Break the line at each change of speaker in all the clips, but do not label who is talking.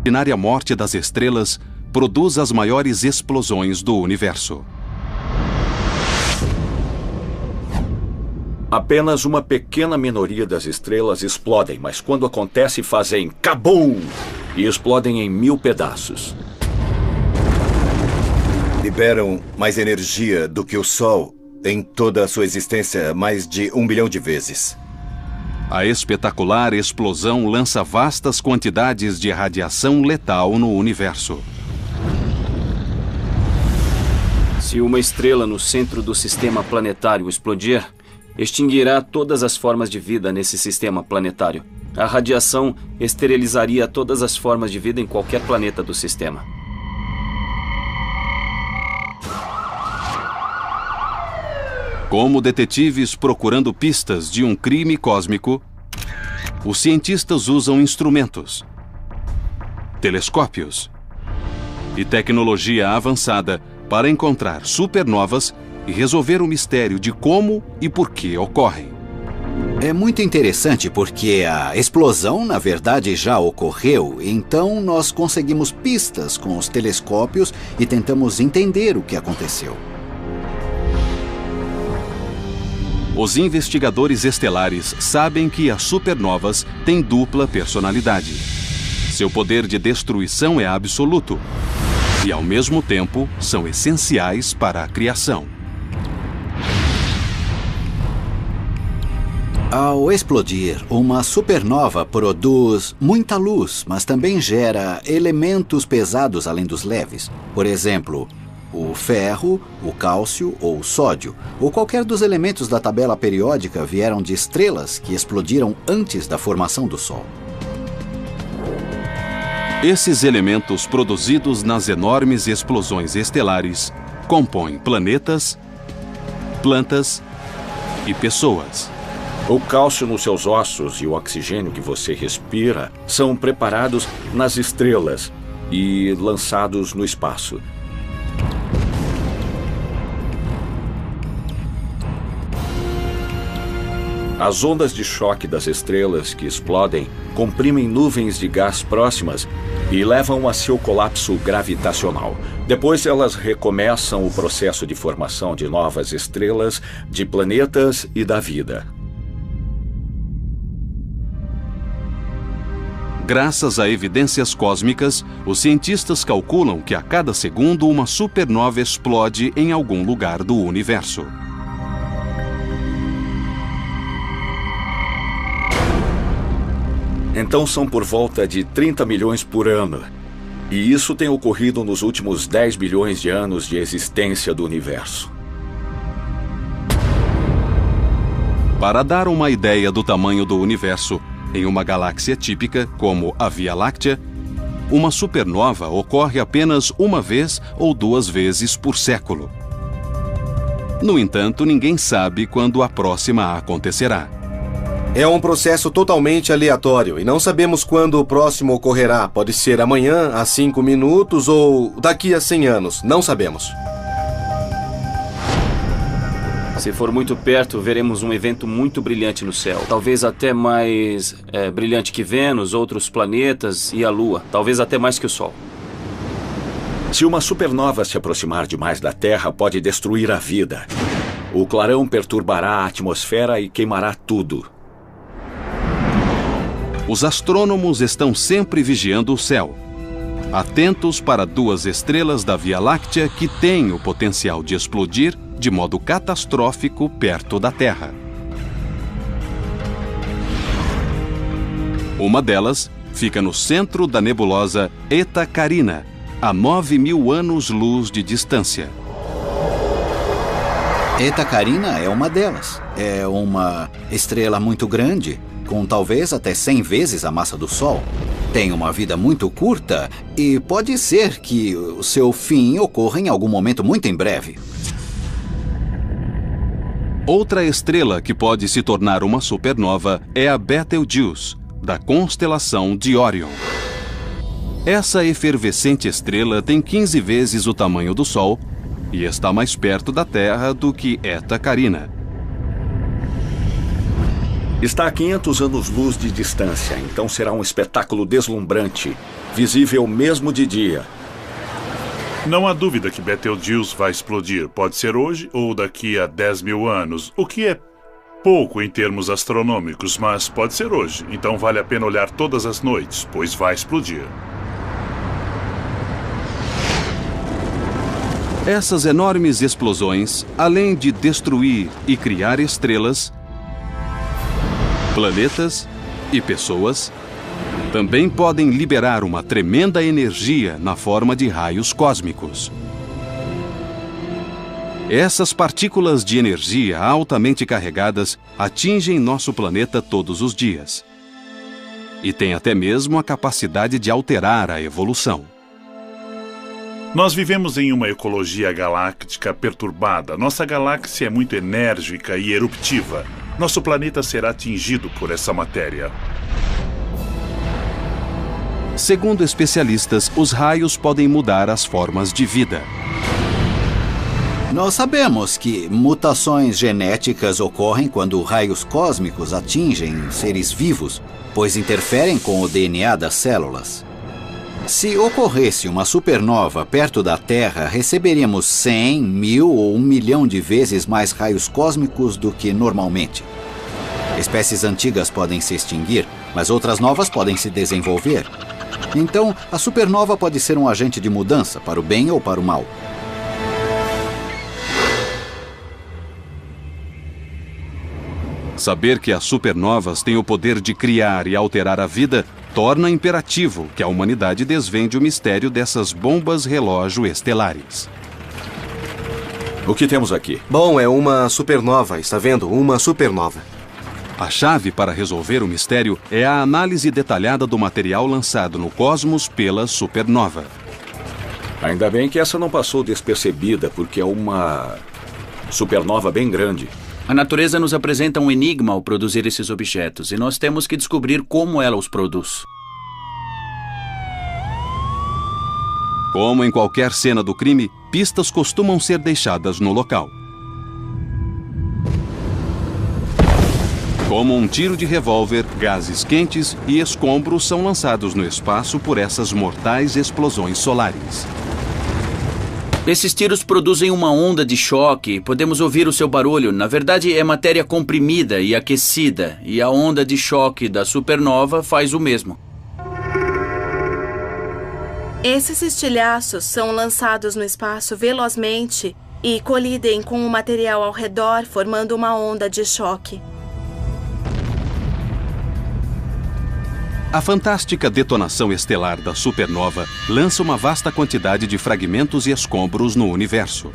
A morte das estrelas produz as maiores explosões do universo.
Apenas uma pequena minoria das estrelas explodem, mas quando acontece fazem kabum! E explodem em 1000 pedaços.
Liberam mais energia do que o Sol em toda a sua existência mais de 1 bilhão de vezes.
A espetacular explosão lança vastas quantidades de radiação letal no universo.
Se uma estrela no centro do sistema planetário explodir, extinguirá todas as formas de vida nesse sistema planetário. A radiação esterilizaria todas as formas de vida em qualquer planeta do sistema.
Como detetives procurando pistas de um crime cósmico, os cientistas usam instrumentos, telescópios e tecnologia avançada para encontrar supernovas e resolver o mistério de como e por que ocorrem.
É muito interessante porque a explosão, na verdade, já ocorreu, então nós conseguimos pistas com os telescópios e tentamos entender o que aconteceu.
Os investigadores estelares sabem que as supernovas têm dupla personalidade. Seu poder de destruição é absoluto e, ao mesmo tempo, são essenciais para a criação.
Ao explodir, uma supernova produz muita luz, mas também gera elementos pesados além dos leves. Por exemplo, o ferro, o cálcio ou o sódio, ou qualquer dos elementos da tabela periódica vieram de estrelas que explodiram antes da formação do Sol.
Esses elementos produzidos nas enormes explosões estelares compõem planetas, plantas e pessoas.
O cálcio nos seus ossos e o oxigênio que você respira são preparados nas estrelas e lançados no espaço. As ondas de choque das estrelas que explodem comprimem nuvens de gás próximas e levam a seu colapso gravitacional. Depois elas recomeçam o processo de formação de novas estrelas, de planetas e da vida.
Graças a evidências cósmicas, os cientistas calculam que a cada segundo uma supernova explode em algum lugar do universo.
Então são por volta de 30 milhões por ano. E isso tem ocorrido nos últimos 10 bilhões de anos de existência do universo.
Para dar uma ideia do tamanho do universo, em uma galáxia típica, como a Via Láctea, uma supernova ocorre apenas uma vez ou 2 vezes por século. No entanto, ninguém sabe quando a próxima acontecerá.
É um processo totalmente aleatório e não sabemos quando o próximo ocorrerá. Pode ser amanhã, há 5 minutos ou daqui a 100 anos. Não sabemos.
Se for muito perto, veremos um evento muito brilhante no céu. Talvez até mais brilhante que Vênus, outros planetas e a Lua. Talvez até mais que o Sol.
Se uma supernova se aproximar demais da Terra, pode destruir a vida. O clarão perturbará a atmosfera e queimará tudo.
Os astrônomos estão sempre vigiando o céu, atentos para 2 estrelas da Via Láctea que têm o potencial de explodir de modo catastrófico perto da Terra. Uma delas fica no centro da nebulosa Eta Carina, a 9.000 anos-luz de distância.
Eta Carina é uma delas. É uma estrela muito grande, com talvez até 100 vezes a massa do Sol. Tem uma vida muito curta e pode ser que o seu fim ocorra em algum momento muito em breve.
Outra estrela que pode se tornar uma supernova é a Betelgeuse, da constelação de Órion. Essa efervescente estrela tem 15 vezes o tamanho do Sol e está mais perto da Terra do que Eta Carina.
Está a 500 anos-luz de distância, então será um espetáculo deslumbrante, visível mesmo de dia.
Não há dúvida que Betelgeuse vai explodir. Pode ser hoje ou daqui a 10 mil anos, o que é pouco em termos astronômicos, mas pode ser hoje. Então vale a pena olhar todas as noites, pois vai explodir.
Essas enormes explosões, além de destruir e criar estrelas, planetas e pessoas, também podem liberar uma tremenda energia na forma de raios cósmicos. Essas partículas de energia altamente carregadas atingem nosso planeta todos os dias. E têm até mesmo a capacidade de alterar a evolução.
Nós vivemos em uma ecologia galáctica perturbada. Nossa galáxia é muito enérgica e eruptiva. Nosso planeta será atingido por essa matéria.
Segundo especialistas, os raios podem mudar as formas de vida.
Nós sabemos que mutações genéticas ocorrem quando raios cósmicos atingem seres vivos, pois interferem com o DNA das células. Se ocorresse uma supernova perto da Terra, receberíamos 100, 1000 ou 1 milhão de vezes mais raios cósmicos do que normalmente. Espécies antigas podem se extinguir, mas outras novas podem se desenvolver. Então, a supernova pode ser um agente de mudança, para o bem ou para o mal.
Saber que as supernovas têm o poder de criar e alterar a vida torna imperativo que a humanidade desvende o mistério dessas bombas relógio estelares.
O que temos aqui?
Bom, é uma supernova, está vendo? Uma supernova.
A chave para resolver o mistério é a análise detalhada do material lançado no cosmos pela supernova.
Ainda bem que essa não passou despercebida, porque é uma supernova bem grande.
A natureza nos apresenta um enigma ao produzir esses objetos, e nós temos que descobrir como ela os produz.
Como em qualquer cena do crime, pistas costumam ser deixadas no local. Como um tiro de revólver, gases quentes e escombros são lançados no espaço por essas mortais explosões solares.
Esses tiros produzem uma onda de choque, podemos ouvir o seu barulho. Na verdade, é matéria comprimida e aquecida, e a onda de choque da supernova faz o mesmo.
Esses estilhaços são lançados no espaço velozmente e colidem com o material ao redor, formando uma onda de choque.
A fantástica detonação estelar da supernova lança uma vasta quantidade de fragmentos e escombros no universo.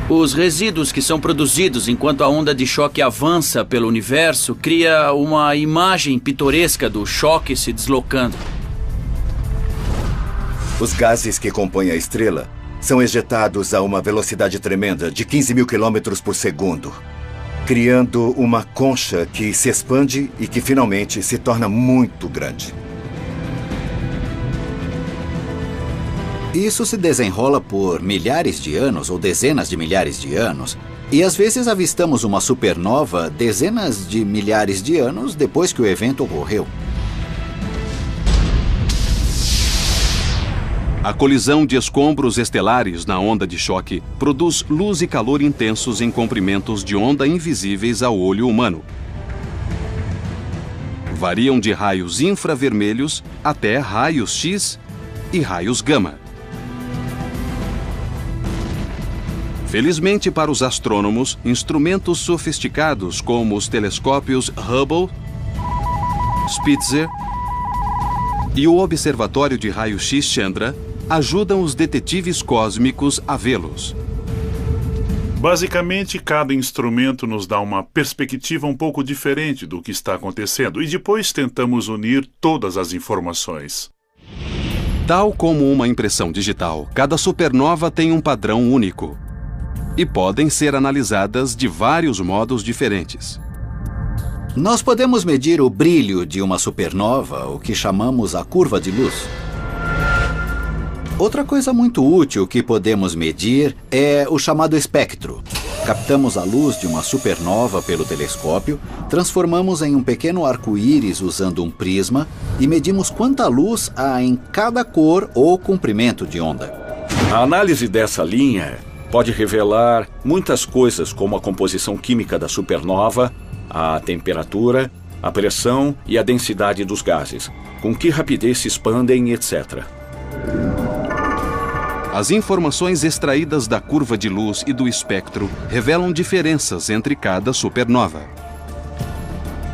Os resíduos que são produzidos enquanto a onda de choque avança pelo universo cria uma imagem pitoresca do choque se deslocando.
Os gases que compõem a estrela são ejetados a uma velocidade tremenda de 15 mil quilômetros por segundo, criando uma concha que se expande e que finalmente se torna muito grande.
Isso se desenrola por milhares de anos ou dezenas de milhares de anos, e às vezes avistamos uma supernova dezenas de milhares de anos depois que o evento ocorreu.
A colisão de escombros estelares na onda de choque produz luz e calor intensos em comprimentos de onda invisíveis ao olho humano. Variam de raios infravermelhos até raios X e raios gama. Felizmente para os astrônomos, instrumentos sofisticados como os telescópios Hubble, Spitzer e o Observatório de Raio-X Chandra ajudam os detetives cósmicos a vê-los.
Basicamente, cada instrumento nos dá uma perspectiva um pouco diferente do que está acontecendo e depois tentamos unir todas as informações.
Tal como uma impressão digital, cada supernova tem um padrão único e podem ser analisadas de vários modos diferentes.
Nós podemos medir o brilho de uma supernova, o que chamamos a curva de luz. Outra coisa muito útil que podemos medir é o chamado espectro. Captamos a luz de uma supernova pelo telescópio, transformamos em um pequeno arco-íris usando um prisma e medimos quanta luz há em cada cor ou comprimento de onda.
A análise dessa linha pode revelar muitas coisas, como a composição química da supernova, a temperatura, a pressão e a densidade dos gases, com que rapidez se expandem, etc.
As informações extraídas da curva de luz e do espectro revelam diferenças entre cada supernova.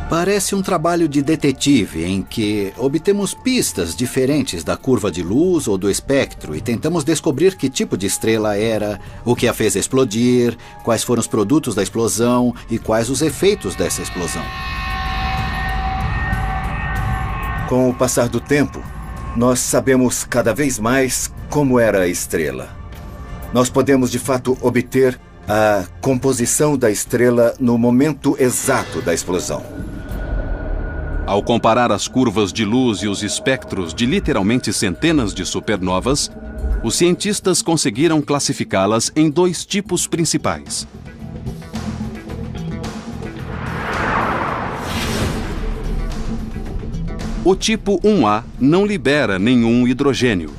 Parece um trabalho de detetive em que obtemos pistas diferentes da curva de luz ou do espectro e tentamos descobrir que tipo de estrela era, o que a fez explodir, quais foram os produtos da explosão e quais os efeitos dessa explosão.
Com o passar do tempo, nós sabemos cada vez mais como era a estrela. Nós podemos, de fato, obter a composição da estrela no momento exato da explosão.
Ao comparar as curvas de luz e os espectros de literalmente centenas de supernovas, os cientistas conseguiram classificá-las em dois tipos principais. O tipo 1A não libera nenhum hidrogênio.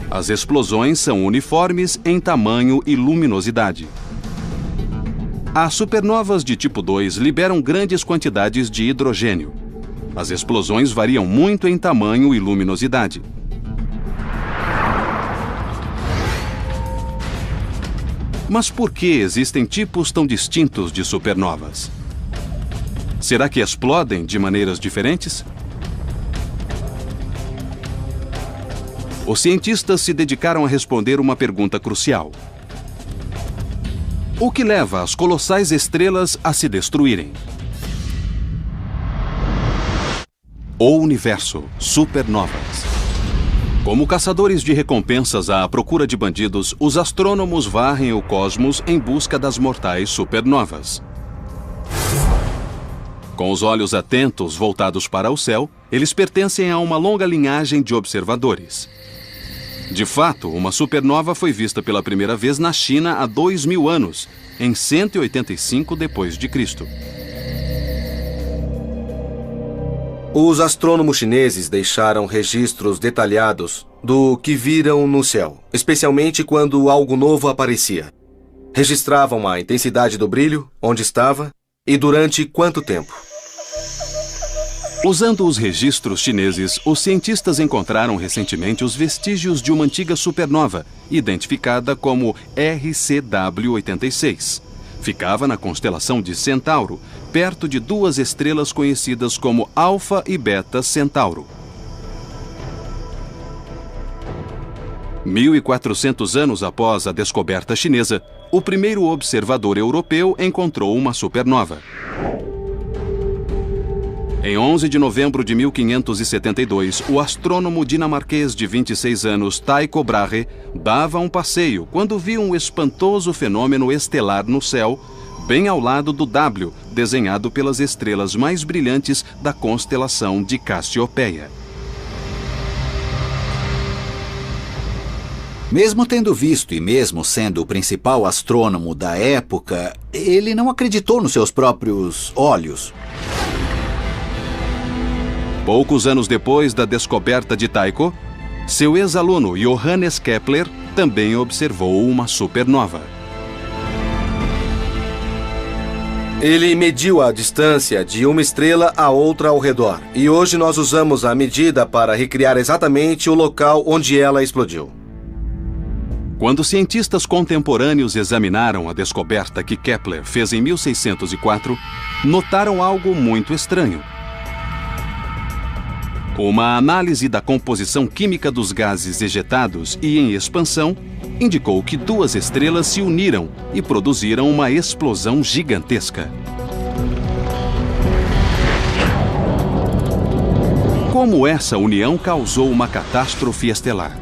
As explosões são uniformes em tamanho e luminosidade. As supernovas de tipo 2 liberam grandes quantidades de hidrogênio. As explosões variam muito em tamanho e luminosidade. Mas por que existem tipos tão distintos de supernovas? Será que explodem de maneiras diferentes? Os cientistas se dedicaram a responder uma pergunta crucial. O que leva as colossais estrelas a se destruírem? O universo, supernovas. Como caçadores de recompensas à procura de bandidos, os astrônomos varrem o cosmos em busca das mortais supernovas. Com os olhos atentos voltados para o céu, eles pertencem a uma longa linhagem de observadores. De fato, uma supernova foi vista pela primeira vez na China há 2000 anos, em 185 d.C.
Os astrônomos chineses deixaram registros detalhados do que viram no céu, especialmente quando algo novo aparecia. Registravam a intensidade do brilho, onde estava e durante quanto tempo.
Usando os registros chineses, os cientistas encontraram recentemente os vestígios de uma antiga supernova, identificada como RCW86. Ficava na constelação de Centauro, perto de duas estrelas conhecidas como Alfa e Beta Centauro. 1400 anos após a descoberta chinesa, o primeiro observador europeu encontrou uma supernova. Em 11 de novembro de 1572, o astrônomo dinamarquês de 26 anos Tycho Brahe dava um passeio quando viu um espantoso fenômeno estelar no céu, bem ao lado do W, desenhado pelas estrelas mais brilhantes da constelação de Cassiopeia.
Mesmo tendo visto e mesmo sendo o principal astrônomo da época, ele não acreditou nos seus próprios olhos.
Poucos anos depois da descoberta de Tycho, seu ex-aluno Johannes Kepler também observou uma supernova.
Ele mediu a distância de uma estrela a outra ao redor, e hoje nós usamos a medida para recriar exatamente o local onde ela explodiu.
Quando cientistas contemporâneos examinaram a descoberta que Kepler fez em 1604, notaram algo muito estranho. Uma análise da composição química dos gases ejetados e em expansão indicou que duas estrelas se uniram e produziram uma explosão gigantesca. Como essa união causou uma catástrofe estelar?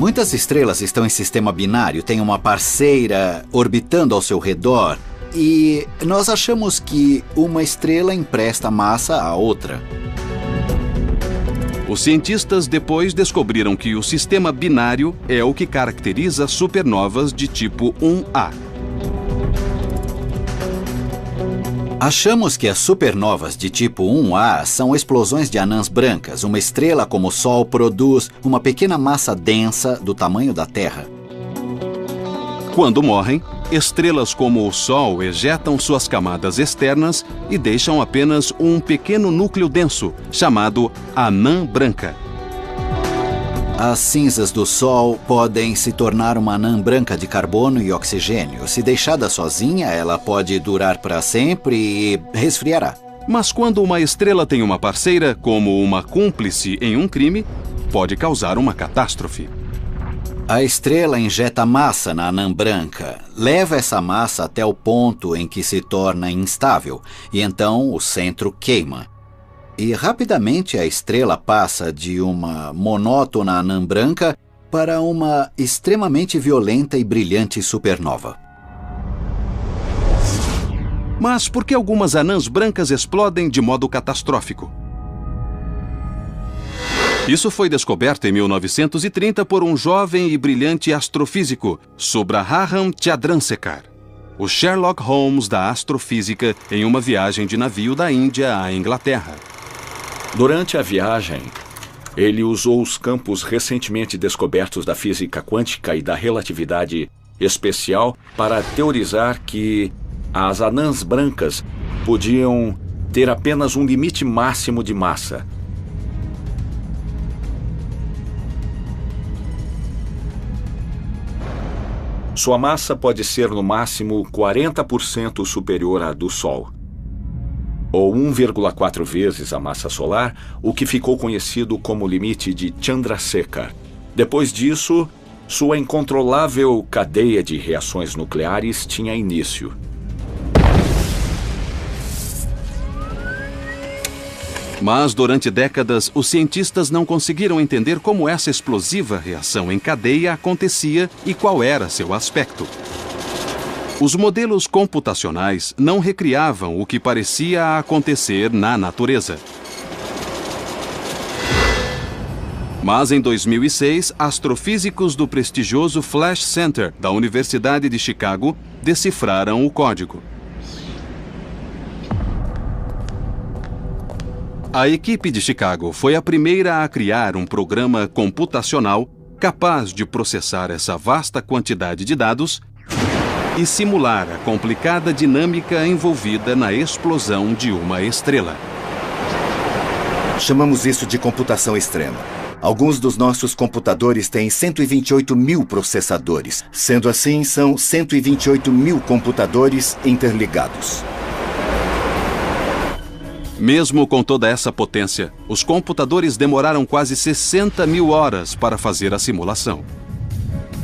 Muitas estrelas estão em sistema binário, têm uma parceira orbitando ao seu redor e nós achamos que uma estrela empresta massa à outra.
Os cientistas depois descobriram que o sistema binário é o que caracteriza supernovas de tipo 1A.
Achamos que as supernovas de tipo 1A são explosões de anãs brancas. Uma estrela como o Sol produz uma pequena massa densa do tamanho da Terra.
Quando morrem, estrelas como o Sol ejetam suas camadas externas e deixam apenas um pequeno núcleo denso, chamado anã branca.
As cinzas do Sol podem se tornar uma anã branca de carbono e oxigênio. Se deixada sozinha, ela pode durar para sempre e resfriará.
Mas quando uma estrela tem uma parceira, como uma cúmplice em um crime, pode causar uma catástrofe.
A estrela injeta massa na anã branca, leva essa massa até o ponto em que se torna instável, e então o centro queima. E rapidamente a estrela passa de uma monótona anã branca para uma extremamente violenta e brilhante supernova.
Mas por que algumas anãs brancas explodem de modo catastrófico? Isso foi descoberto em 1930 por um jovem e brilhante astrofísico, Subraham Chandrasekhar, o Sherlock Holmes da astrofísica, em uma viagem de navio da Índia à Inglaterra.
Durante a viagem, ele usou os campos recentemente descobertos da física quântica e da relatividade especial para teorizar que as anãs brancas podiam ter apenas um limite máximo de massa. Sua massa pode ser no máximo 40% superior à do Sol, ou 1,4 vezes a massa solar, o que ficou conhecido como limite de Chandrasekhar. Depois disso, sua incontrolável cadeia de reações nucleares tinha início.
Mas durante décadas, os cientistas não conseguiram entender como essa explosiva reação em cadeia acontecia e qual era seu aspecto. Os modelos computacionais não recriavam o que parecia acontecer na natureza. Mas em 2006, astrofísicos do prestigioso Flash Center da Universidade de Chicago decifraram o código. A equipe de Chicago foi a primeira a criar um programa computacional capaz de processar essa vasta quantidade de dados e simular a complicada dinâmica envolvida na explosão de uma estrela.
Chamamos isso de computação extrema. Alguns dos nossos computadores têm 128 mil processadores. Sendo assim, são 128 mil computadores interligados.
Mesmo com toda essa potência, os computadores demoraram quase 60 mil horas para fazer a simulação.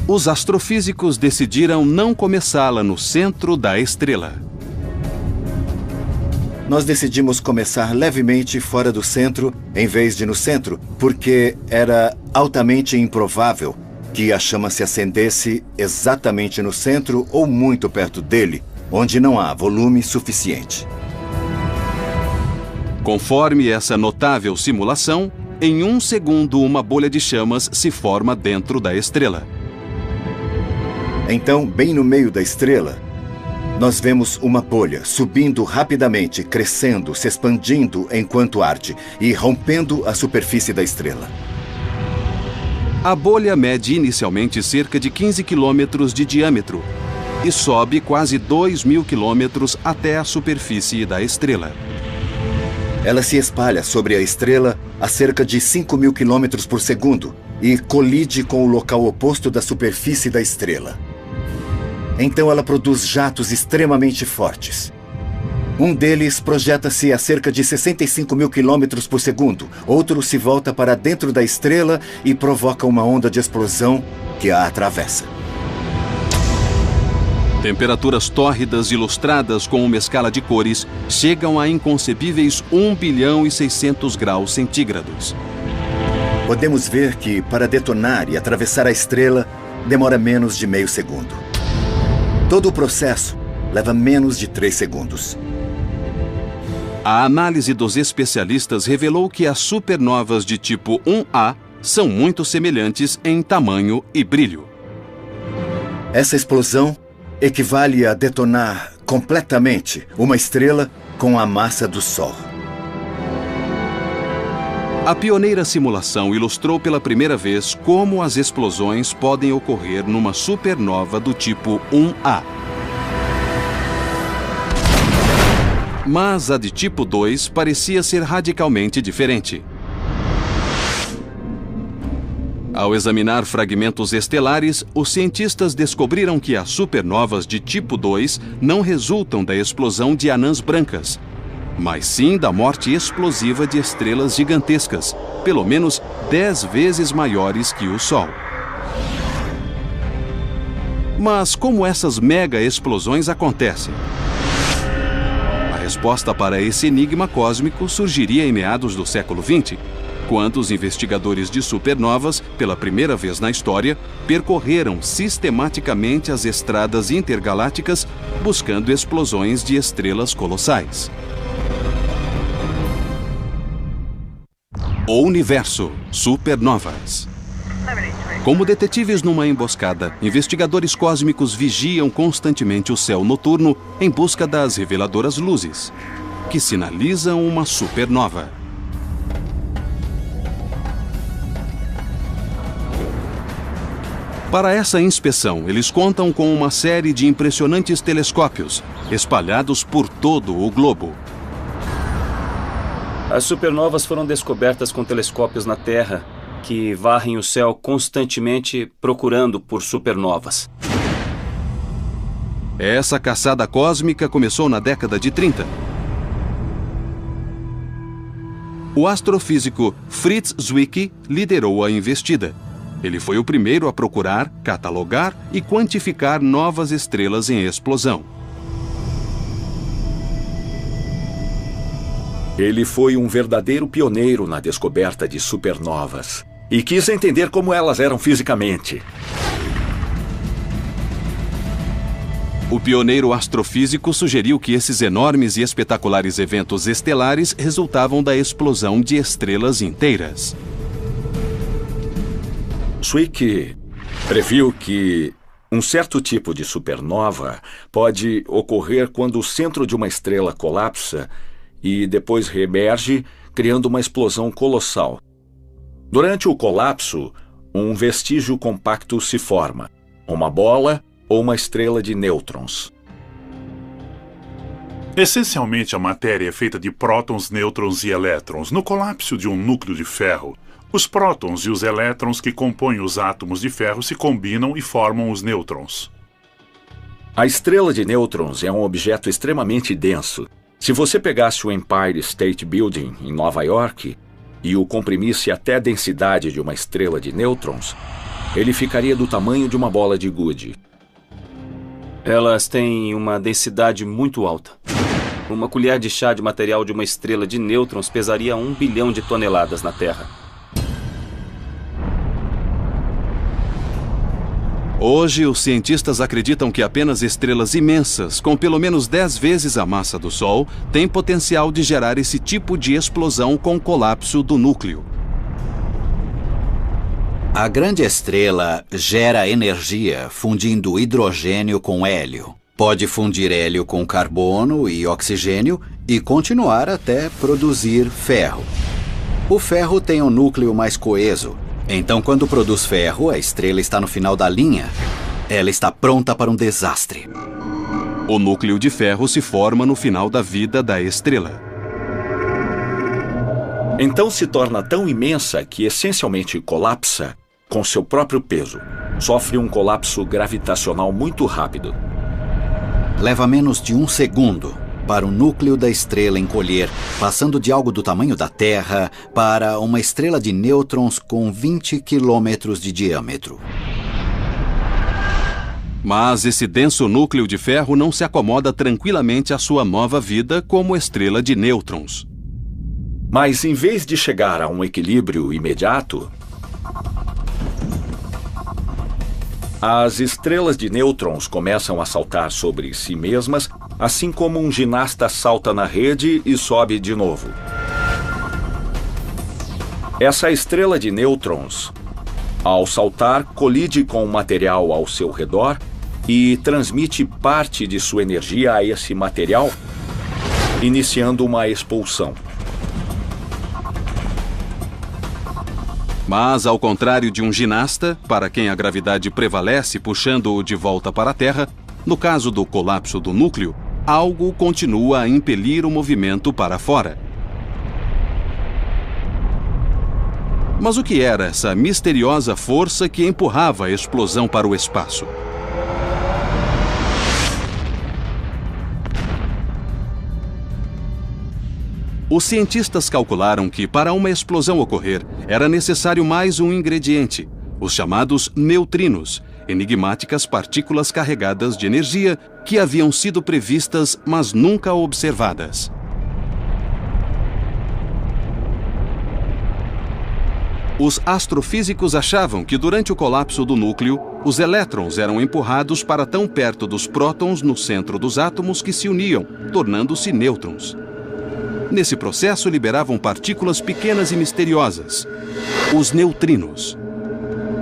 Os astrofísicos decidiram não começá-la no centro da estrela.
Nós decidimos começar levemente fora do centro, em vez de no centro, porque era altamente improvável que a chama se acendesse exatamente no centro ou muito perto dele, onde não há volume suficiente.
Conforme essa notável simulação, em 1 segundo uma bolha de chamas se forma dentro da estrela.
Então, bem no meio da estrela, nós vemos uma bolha subindo rapidamente, crescendo, se expandindo enquanto arde e rompendo a superfície da estrela.
A bolha mede inicialmente cerca de 15 quilômetros de diâmetro e sobe quase 2.000 quilômetros até a superfície da estrela.
Ela se espalha sobre a estrela a cerca de 5.000 quilômetros por segundo e colide com o local oposto da superfície da estrela. Então ela produz jatos extremamente fortes. Um deles projeta-se a cerca de 65.000 quilômetros por segundo. Outro se volta para dentro da estrela e provoca uma onda de explosão que a atravessa.
Temperaturas tórridas ilustradas com uma escala de cores chegam a inconcebíveis 1.600.000 graus centígrados.
Podemos ver que, para detonar e atravessar a estrela, demora menos de meio segundo. Todo o processo leva menos de 3 segundos.
A análise dos especialistas revelou que as supernovas de tipo 1A são muito semelhantes em tamanho e brilho.
Essa explosão equivale a detonar completamente uma estrela com a massa do Sol.
A pioneira simulação ilustrou pela primeira vez como as explosões podem ocorrer numa supernova do tipo 1A. Mas a de tipo 2 parecia ser radicalmente diferente. Ao examinar fragmentos estelares, os cientistas descobriram que as supernovas de tipo 2 não resultam da explosão de anãs brancas, mas sim da morte explosiva de estrelas gigantescas, pelo menos 10 vezes maiores que o Sol. Mas como essas mega explosões acontecem? A resposta para esse enigma cósmico surgiria em meados do século XX, quando os investigadores de supernovas, pela primeira vez na história, percorreram sistematicamente as estradas intergalácticas buscando explosões de estrelas colossais. O universo, supernovas. Como detetives numa emboscada, investigadores cósmicos vigiam constantemente o céu noturno em busca das reveladoras luzes, que sinalizam uma supernova. Para essa inspeção, eles contam com uma série de impressionantes telescópios, espalhados por todo o globo.
As supernovas foram descobertas com telescópios na Terra, que varrem o céu constantemente procurando por supernovas.
Essa caçada cósmica começou na década de 30. O astrofísico Fritz Zwicky liderou a investida. Ele foi o primeiro a procurar, catalogar e quantificar novas estrelas em explosão.
Ele foi um verdadeiro pioneiro na descoberta de supernovas e quis entender como elas eram fisicamente.
O pioneiro astrofísico sugeriu que esses enormes e espetaculares eventos estelares resultavam da explosão de estrelas inteiras.
Zwicky previu que um certo tipo de supernova pode ocorrer quando o centro de uma estrela colapsa e depois reemerge, criando uma explosão colossal. Durante o colapso, um vestígio compacto se forma, uma bola ou uma estrela de nêutrons.
Essencialmente, a matéria é feita de prótons, nêutrons e elétrons. No colapso de um núcleo de ferro, os prótons e os elétrons que compõem os átomos de ferro se combinam e formam os nêutrons.
A estrela de nêutrons é um objeto extremamente denso. Se você pegasse o Empire State Building em Nova York e o comprimisse até a densidade de uma estrela de nêutrons, ele ficaria do tamanho de uma bola de gude.
Elas têm uma densidade muito alta. Uma colher de chá de material de uma estrela de nêutrons pesaria 1 bilhão de toneladas na Terra.
Hoje, os cientistas acreditam que apenas estrelas imensas, com pelo menos 10 vezes a massa do Sol, têm potencial de gerar esse tipo de explosão com colapso do núcleo.
A grande estrela gera energia fundindo hidrogênio com hélio. Pode fundir hélio com carbono e oxigênio e continuar até produzir ferro. O ferro tem um núcleo mais coeso. Então, quando produz ferro, a estrela está no final da linha. Ela está pronta para um desastre.
O núcleo de ferro se forma no final da vida da estrela.
Então se torna tão imensa que essencialmente colapsa com seu próprio peso. Sofre um colapso gravitacional muito rápido.
Leva menos de 1 segundo para o núcleo da estrela encolher, passando de algo do tamanho da Terra para uma estrela de nêutrons com 20 quilômetros de diâmetro.
Mas esse denso núcleo de ferro não se acomoda tranquilamente à sua nova vida como estrela de nêutrons.
Mas em vez de chegar a um equilíbrio imediato, as estrelas de nêutrons começam a saltar sobre si mesmas assim como um ginasta salta na rede e sobe de novo. Essa estrela de nêutrons, ao saltar, colide com o material ao seu redor e transmite parte de sua energia a esse material, iniciando uma expulsão.
Mas, ao contrário de um ginasta, para quem a gravidade prevalece puxando-o de volta para a Terra, no caso do colapso do núcleo, algo continua a impelir o movimento para fora. Mas o que era essa misteriosa força que empurrava a explosão para o espaço? Os cientistas calcularam que, para uma explosão ocorrer, era necessário mais um ingrediente, os chamados neutrinos, enigmáticas partículas carregadas de energia que haviam sido previstas, mas nunca observadas. Os astrofísicos achavam que, durante o colapso do núcleo, os elétrons eram empurrados para tão perto dos prótons no centro dos átomos que se uniam, tornando-se nêutrons. Nesse processo, liberavam partículas pequenas e misteriosas, os neutrinos.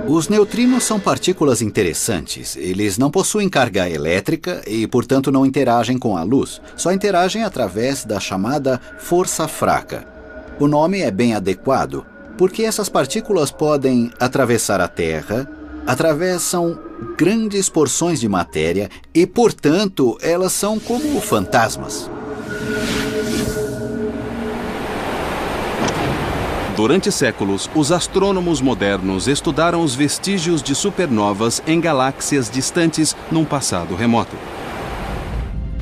Os neutrinos são partículas interessantes. Eles não possuem carga elétrica e, portanto, não interagem com a luz. Só interagem através da chamada força fraca. O nome é bem adequado, porque essas partículas podem atravessar a Terra, atravessam grandes porções de matéria e, portanto, elas são como fantasmas.
Durante séculos, os astrônomos modernos estudaram os vestígios de supernovas em galáxias distantes num passado remoto.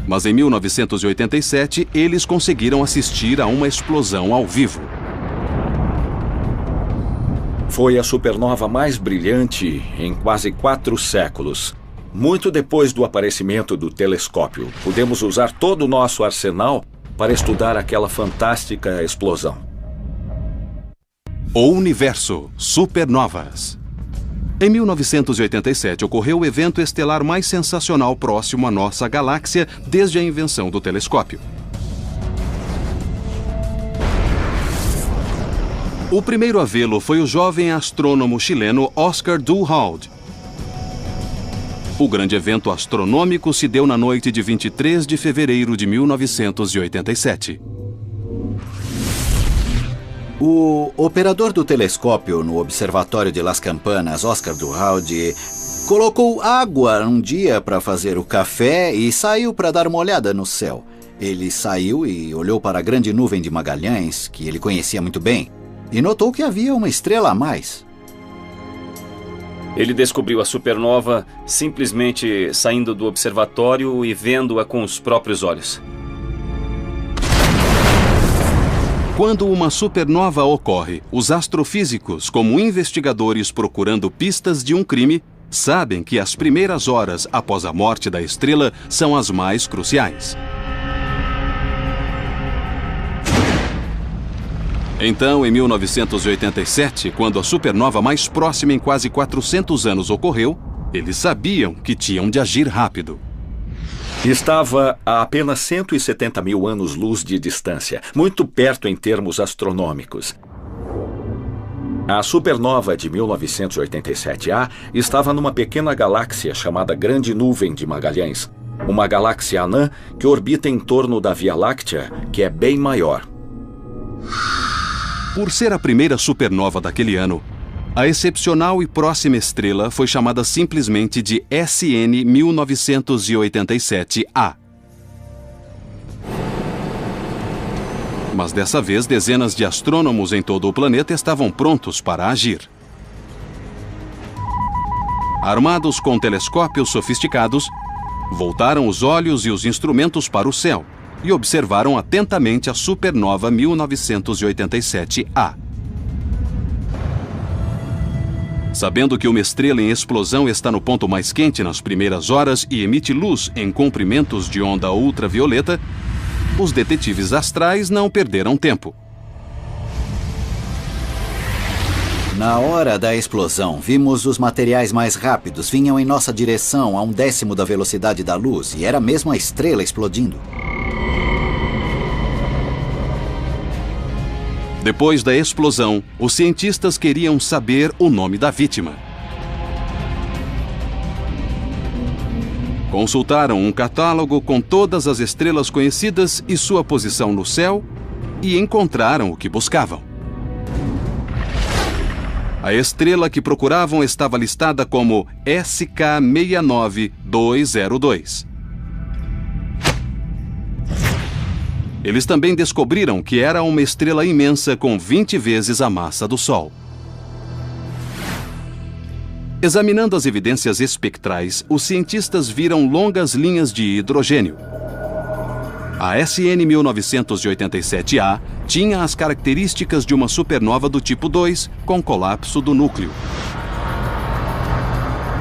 Mas em 1987, eles conseguiram assistir a uma explosão ao vivo.
Foi a supernova mais brilhante em quase 4 séculos. Muito depois do aparecimento do telescópio, pudemos usar todo o nosso arsenal para estudar aquela fantástica explosão.
O universo, supernovas. Em 1987 ocorreu o evento estelar mais sensacional próximo à nossa galáxia desde a invenção do telescópio. O primeiro a vê-lo foi o jovem astrônomo chileno Oscar Duhalde. O grande evento astronômico se deu na noite de 23 de fevereiro de 1987.
O operador do telescópio no Observatório de Las Campanas, Oscar Duhalde, colocou água um dia para fazer o café e saiu para dar uma olhada no céu. Ele saiu e olhou para a grande nuvem de Magalhães, que ele conhecia muito bem, e notou que havia uma estrela a mais.
Ele descobriu a supernova simplesmente saindo do observatório e vendo-a com os próprios olhos.
Quando uma supernova ocorre, os astrofísicos, como investigadores procurando pistas de um crime, sabem que as primeiras horas após a morte da estrela são as mais cruciais. Então, em 1987, quando a supernova mais próxima em quase 400 anos ocorreu, eles sabiam que tinham de agir rápido.
Estava a apenas 170 mil anos-luz de distância, muito perto em termos astronômicos. A supernova de 1987A estava numa pequena galáxia chamada Grande Nuvem de Magalhães, uma galáxia anã que orbita em torno da Via Láctea, que é bem maior.
Por ser a primeira supernova daquele ano, a excepcional e próxima estrela foi chamada simplesmente de SN 1987A. Mas dessa vez, dezenas de astrônomos em todo o planeta estavam prontos para agir. Armados com telescópios sofisticados, voltaram os olhos e os instrumentos para o céu e observaram atentamente a supernova 1987A. Sabendo que uma estrela em explosão está no ponto mais quente nas primeiras horas e emite luz em comprimentos de onda ultravioleta, os detetives astrais não perderam tempo.
Na hora da explosão, vimos os materiais mais rápidos vinham em nossa direção a 1/10 da velocidade da luz e era mesmo a estrela explodindo.
Depois da explosão, os cientistas queriam saber o nome da vítima. Consultaram um catálogo com todas as estrelas conhecidas e sua posição no céu e encontraram o que buscavam. A estrela que procuravam estava listada como SK69202. Eles também descobriram que era uma estrela imensa com 20 vezes a massa do Sol. Examinando as evidências espectrais, os cientistas viram longas linhas de hidrogênio. A SN 1987A tinha as características de uma supernova do tipo 2 com colapso do núcleo.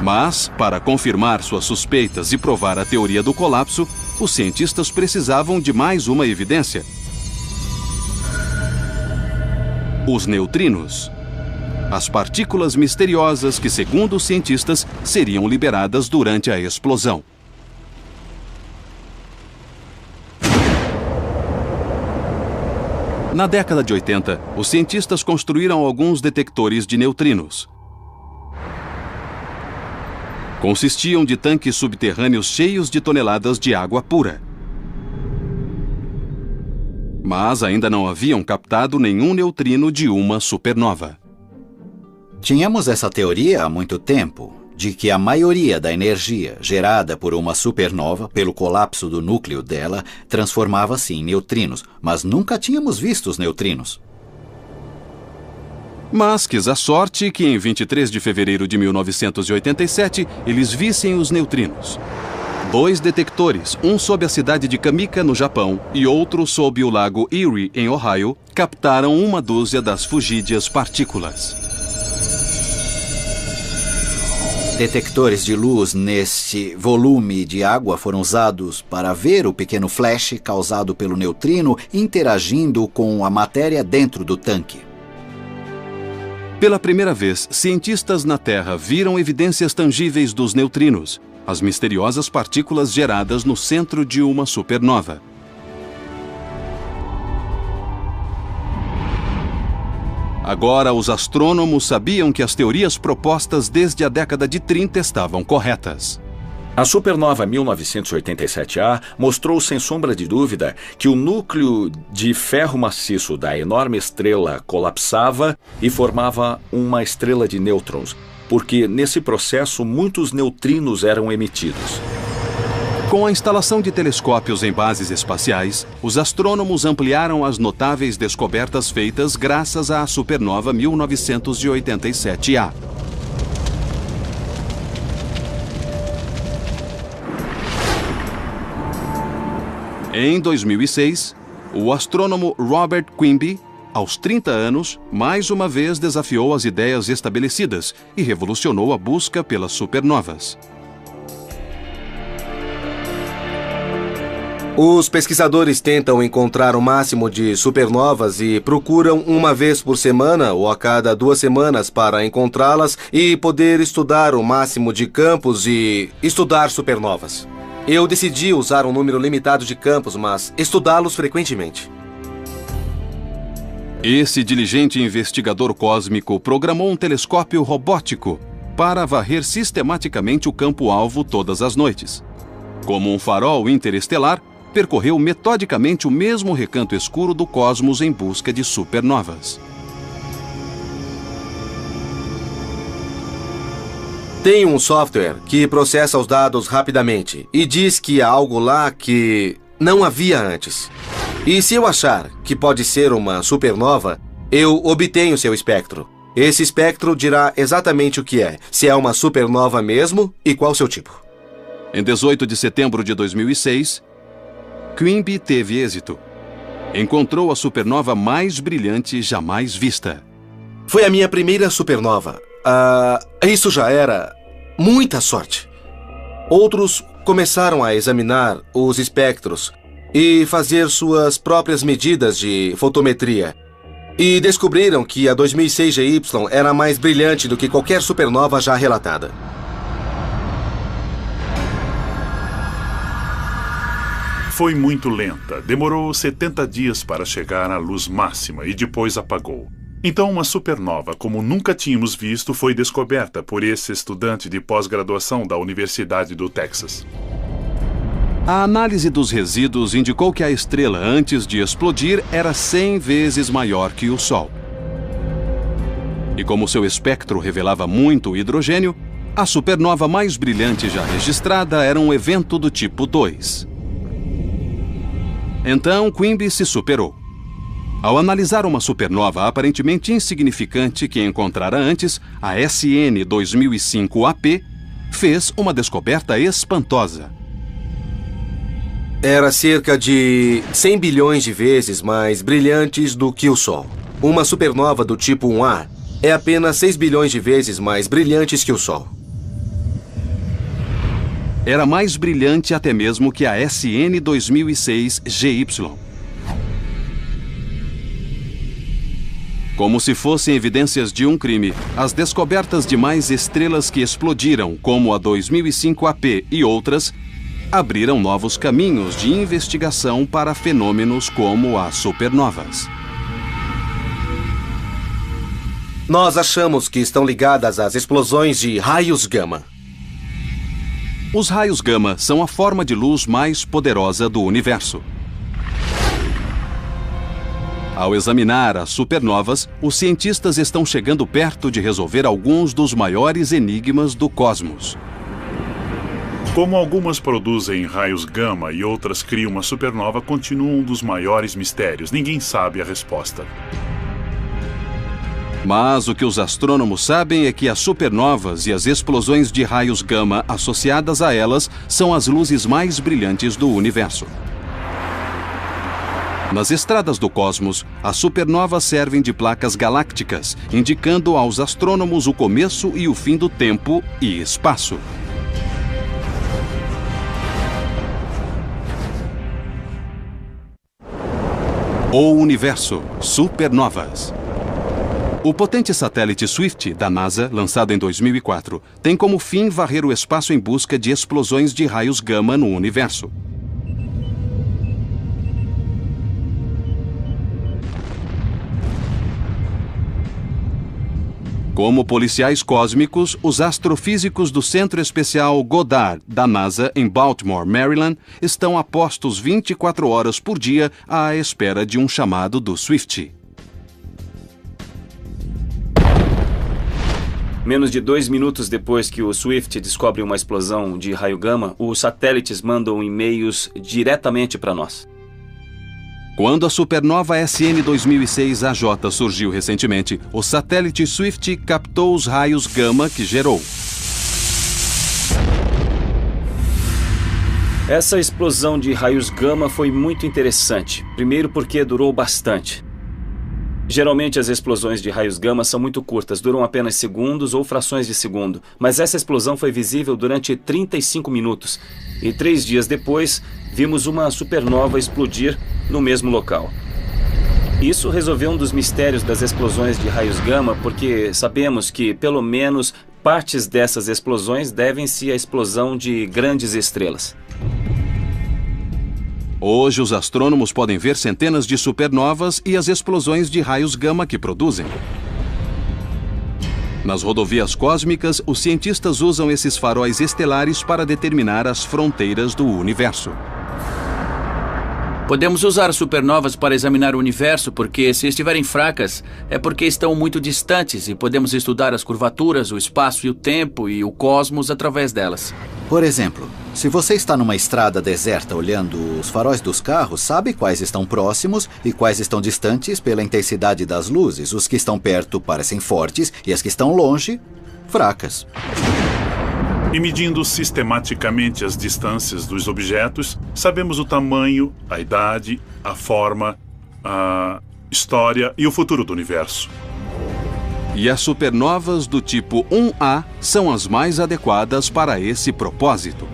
Mas, para confirmar suas suspeitas e provar a teoria do colapso, os cientistas precisavam de mais uma evidência: os neutrinos. As partículas misteriosas que, segundo os cientistas, seriam liberadas durante a explosão. Na década de 80, os cientistas construíram alguns detectores de neutrinos. Consistiam de tanques subterrâneos cheios de toneladas de água pura. Mas ainda não haviam captado nenhum neutrino de uma supernova.
Tínhamos essa teoria há muito tempo, de que a maioria da energia gerada por uma supernova, pelo colapso do núcleo dela, transformava-se em neutrinos, mas nunca tínhamos visto os neutrinos.
Mas quis a sorte que em 23 de fevereiro de 1987 eles vissem os neutrinos. 2 detectores, um sob a cidade de Kamika, no Japão, e outro sob o lago Erie, em Ohio, captaram uma dúzia das fugídias partículas.
Detectores de luz neste volume de água foram usados para ver o pequeno flash causado pelo neutrino interagindo com a matéria dentro do tanque.
Pela primeira vez, cientistas na Terra viram evidências tangíveis dos neutrinos, as misteriosas partículas geradas no centro de uma supernova. Agora, os astrônomos sabiam que as teorias propostas desde a década de 30 estavam corretas.
A supernova 1987A mostrou sem sombra de dúvida que o núcleo de ferro maciço da enorme estrela colapsava e formava uma estrela de nêutrons, porque nesse processo muitos neutrinos eram emitidos.
Com a instalação de telescópios em bases espaciais, os astrônomos ampliaram as notáveis descobertas feitas graças à supernova 1987A. Em 2006, o astrônomo Robert Quimby, aos 30 anos, mais uma vez desafiou as ideias estabelecidas e revolucionou a busca pelas supernovas.
Os pesquisadores tentam encontrar o máximo de supernovas e procuram uma vez por semana ou a cada 2 semanas para encontrá-las e poder estudar o máximo de campos e estudar supernovas. Eu decidi usar um número limitado de campos, mas estudá-los frequentemente.
Esse diligente investigador cósmico programou um telescópio robótico para varrer sistematicamente o campo-alvo todas as noites. Como um farol interestelar, percorreu metodicamente o mesmo recanto escuro do cosmos em busca de supernovas.
Tem um software que processa os dados rapidamente e diz que há algo lá que não havia antes. E se eu achar que pode ser uma supernova, eu obtenho seu espectro. Esse espectro dirá exatamente o que é, se é uma supernova mesmo e qual seu tipo.
Em 18 de setembro de 2006, Quimby teve êxito. Encontrou a supernova mais brilhante jamais vista.
Foi a minha primeira supernova. Isso já era muita sorte. Outros começaram a examinar os espectros e fazer suas próprias medidas de fotometria. E descobriram que a 2006 GY era mais brilhante do que qualquer supernova já relatada.
Foi muito lenta. Demorou 70 dias para chegar à luz máxima e depois apagou. Então, uma supernova, como nunca tínhamos visto, foi descoberta por esse estudante de pós-graduação da Universidade do Texas.
A análise dos resíduos indicou que a estrela, antes de explodir, era 100 vezes maior que o Sol. E como seu espectro revelava muito hidrogênio, a supernova mais brilhante já registrada era um evento do tipo 2. Então, Quimby se superou. Ao analisar uma supernova aparentemente insignificante que encontrara antes, a SN 2005AP fez uma descoberta espantosa.
Era cerca de 100 bilhões de vezes mais brilhantes do que o Sol. Uma supernova do tipo 1A é apenas 6 bilhões de vezes mais brilhantes que o Sol.
Era mais brilhante até mesmo que a SN 2006 GY. Como se fossem evidências de um crime, as descobertas de mais estrelas que explodiram, como a 2005 AP e outras, abriram novos caminhos de investigação para fenômenos como as supernovas.
Nós achamos que estão ligadas às explosões de raios gama.
Os raios gama são a forma de luz mais poderosa do universo. Ao examinar as supernovas, os cientistas estão chegando perto de resolver alguns dos maiores enigmas do cosmos.
Como algumas produzem raios gama e outras criam uma supernova, continua um dos maiores mistérios. Ninguém sabe a resposta.
Mas o que os astrônomos sabem é que as supernovas e as explosões de raios gama associadas a elas são as luzes mais brilhantes do universo. Nas estradas do cosmos, as supernovas servem de placas galácticas, indicando aos astrônomos o começo e o fim do tempo e espaço. O universo, supernovas. O potente satélite Swift, da NASA, lançado em 2004, tem como fim varrer o espaço em busca de explosões de raios gama no universo. Como policiais cósmicos, os astrofísicos do Centro Especial Goddard, da NASA, em Baltimore, Maryland, estão a postos 24 horas por dia à espera de um chamado do Swift.
Menos de 2 minutos depois que o Swift descobre uma explosão de raio gama, os satélites mandam e-mails diretamente para nós.
Quando a supernova SN 2006 AJ surgiu recentemente, o satélite Swift captou os raios gama que gerou.
Essa explosão de raios gama foi muito interessante. Primeiro porque durou bastante. Geralmente as explosões de raios gama são muito curtas, duram apenas segundos ou frações de segundo. Mas essa explosão foi visível durante 35 minutos. E 3 dias depois, vimos uma supernova explodir no mesmo local. Isso resolveu um dos mistérios das explosões de raios gama, porque sabemos que, pelo menos, partes dessas explosões devem-se à explosão de grandes estrelas.
Hoje, os astrônomos podem ver centenas de supernovas e as explosões de raios gama que produzem. Nas rodovias cósmicas, os cientistas usam esses faróis estelares para determinar as fronteiras do universo.
Podemos usar supernovas para examinar o universo porque, se estiverem fracas, é porque estão muito distantes e podemos estudar as curvaturas, o espaço e o tempo e o cosmos através delas.
Por exemplo, se você está numa estrada deserta olhando os faróis dos carros, sabe quais estão próximos e quais estão distantes pela intensidade das luzes. Os que estão perto parecem fortes e as que estão longe, fracas.
E medindo sistematicamente as distâncias dos objetos, sabemos o tamanho, a idade, a forma, a história e o futuro do universo.
E as supernovas do tipo 1A são as mais adequadas para esse propósito.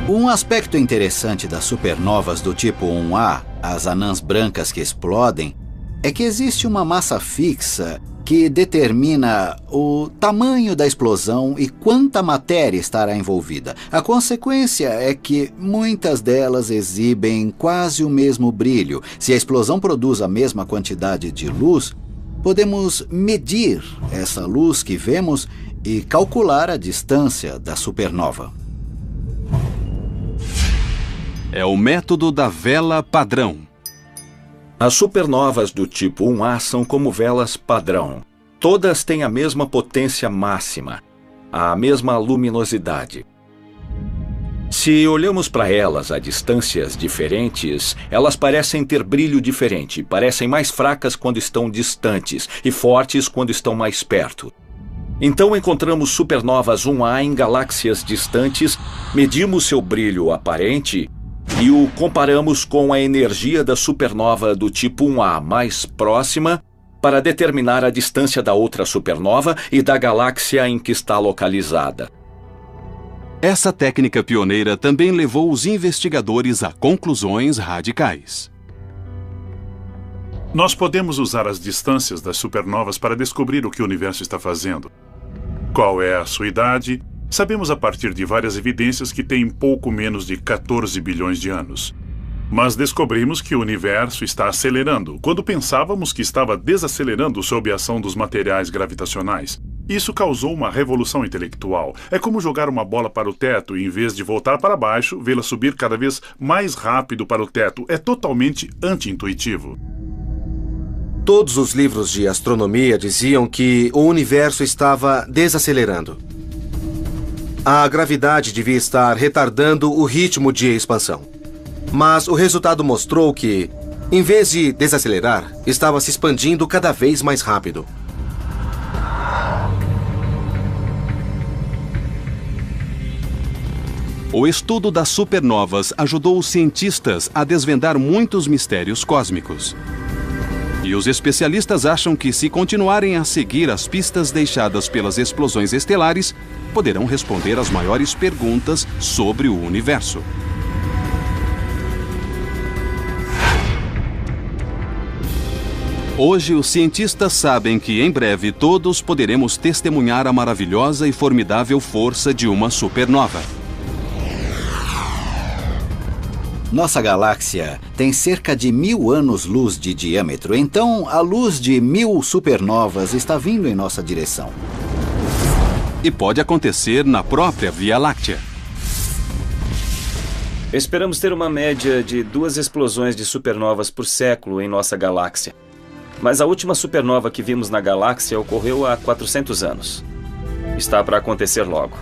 Um aspecto interessante das supernovas do tipo 1A, as anãs brancas que explodem, é que existe uma massa fixa que determina o tamanho da explosão e quanta matéria estará envolvida. A consequência é que muitas delas exibem quase o mesmo brilho. Se a explosão produz a mesma quantidade de luz, podemos medir essa luz que vemos e calcular a distância da supernova.
É o método da vela padrão.
As supernovas do tipo 1A são como velas padrão. Todas têm a mesma potência máxima, a mesma luminosidade. Se olhamos para elas a distâncias diferentes, elas parecem ter brilho diferente, parecem mais fracas quando estão distantes e fortes quando estão mais perto. Então encontramos supernovas 1A em galáxias distantes, medimos seu brilho aparente e o comparamos com a energia da supernova do tipo 1A mais próxima para determinar a distância da outra supernova e da galáxia em que está localizada.
Essa técnica pioneira também levou os investigadores a conclusões radicais.
Nós podemos usar as distâncias das supernovas para descobrir o que o universo está fazendo. Qual é a sua idade? Sabemos a partir de várias evidências que tem pouco menos de 14 bilhões de anos. Mas descobrimos que o universo está acelerando, quando pensávamos que estava desacelerando sob a ação dos materiais gravitacionais. Isso causou uma revolução intelectual. É como jogar uma bola para o teto e, em vez de voltar para baixo, vê-la subir cada vez mais rápido para o teto. É totalmente anti-intuitivo.
Todos os livros de astronomia diziam que o universo estava desacelerando. A gravidade devia estar retardando o ritmo de expansão. Mas o resultado mostrou que, em vez de desacelerar, estava se expandindo cada vez mais rápido.
O estudo das supernovas ajudou os cientistas a desvendar muitos mistérios cósmicos. E os especialistas acham que, se continuarem a seguir as pistas deixadas pelas explosões estelares, poderão responder às maiores perguntas sobre o universo. Hoje, os cientistas sabem que, em breve, todos poderemos testemunhar a maravilhosa e formidável força de uma supernova.
Nossa galáxia tem cerca de 1000 anos-luz de diâmetro, então a luz de 1000 supernovas está vindo em nossa direção.
E pode acontecer na própria Via Láctea.
Esperamos ter uma média de 2 explosões de supernovas por século em nossa galáxia. Mas a última supernova que vimos na galáxia ocorreu há 400 anos. Está para acontecer logo.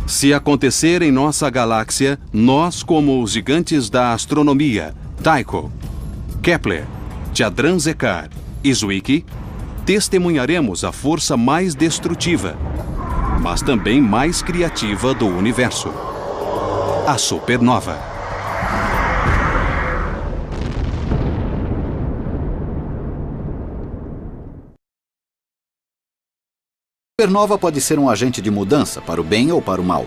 Se acontecer em nossa galáxia, nós, como os gigantes da astronomia, Tycho, Kepler, Chandra-Sekhar e Zwicky, testemunharemos a força mais destrutiva, mas também mais criativa do universo: a supernova.
A supernova pode ser um agente de mudança, para o bem ou para o mal.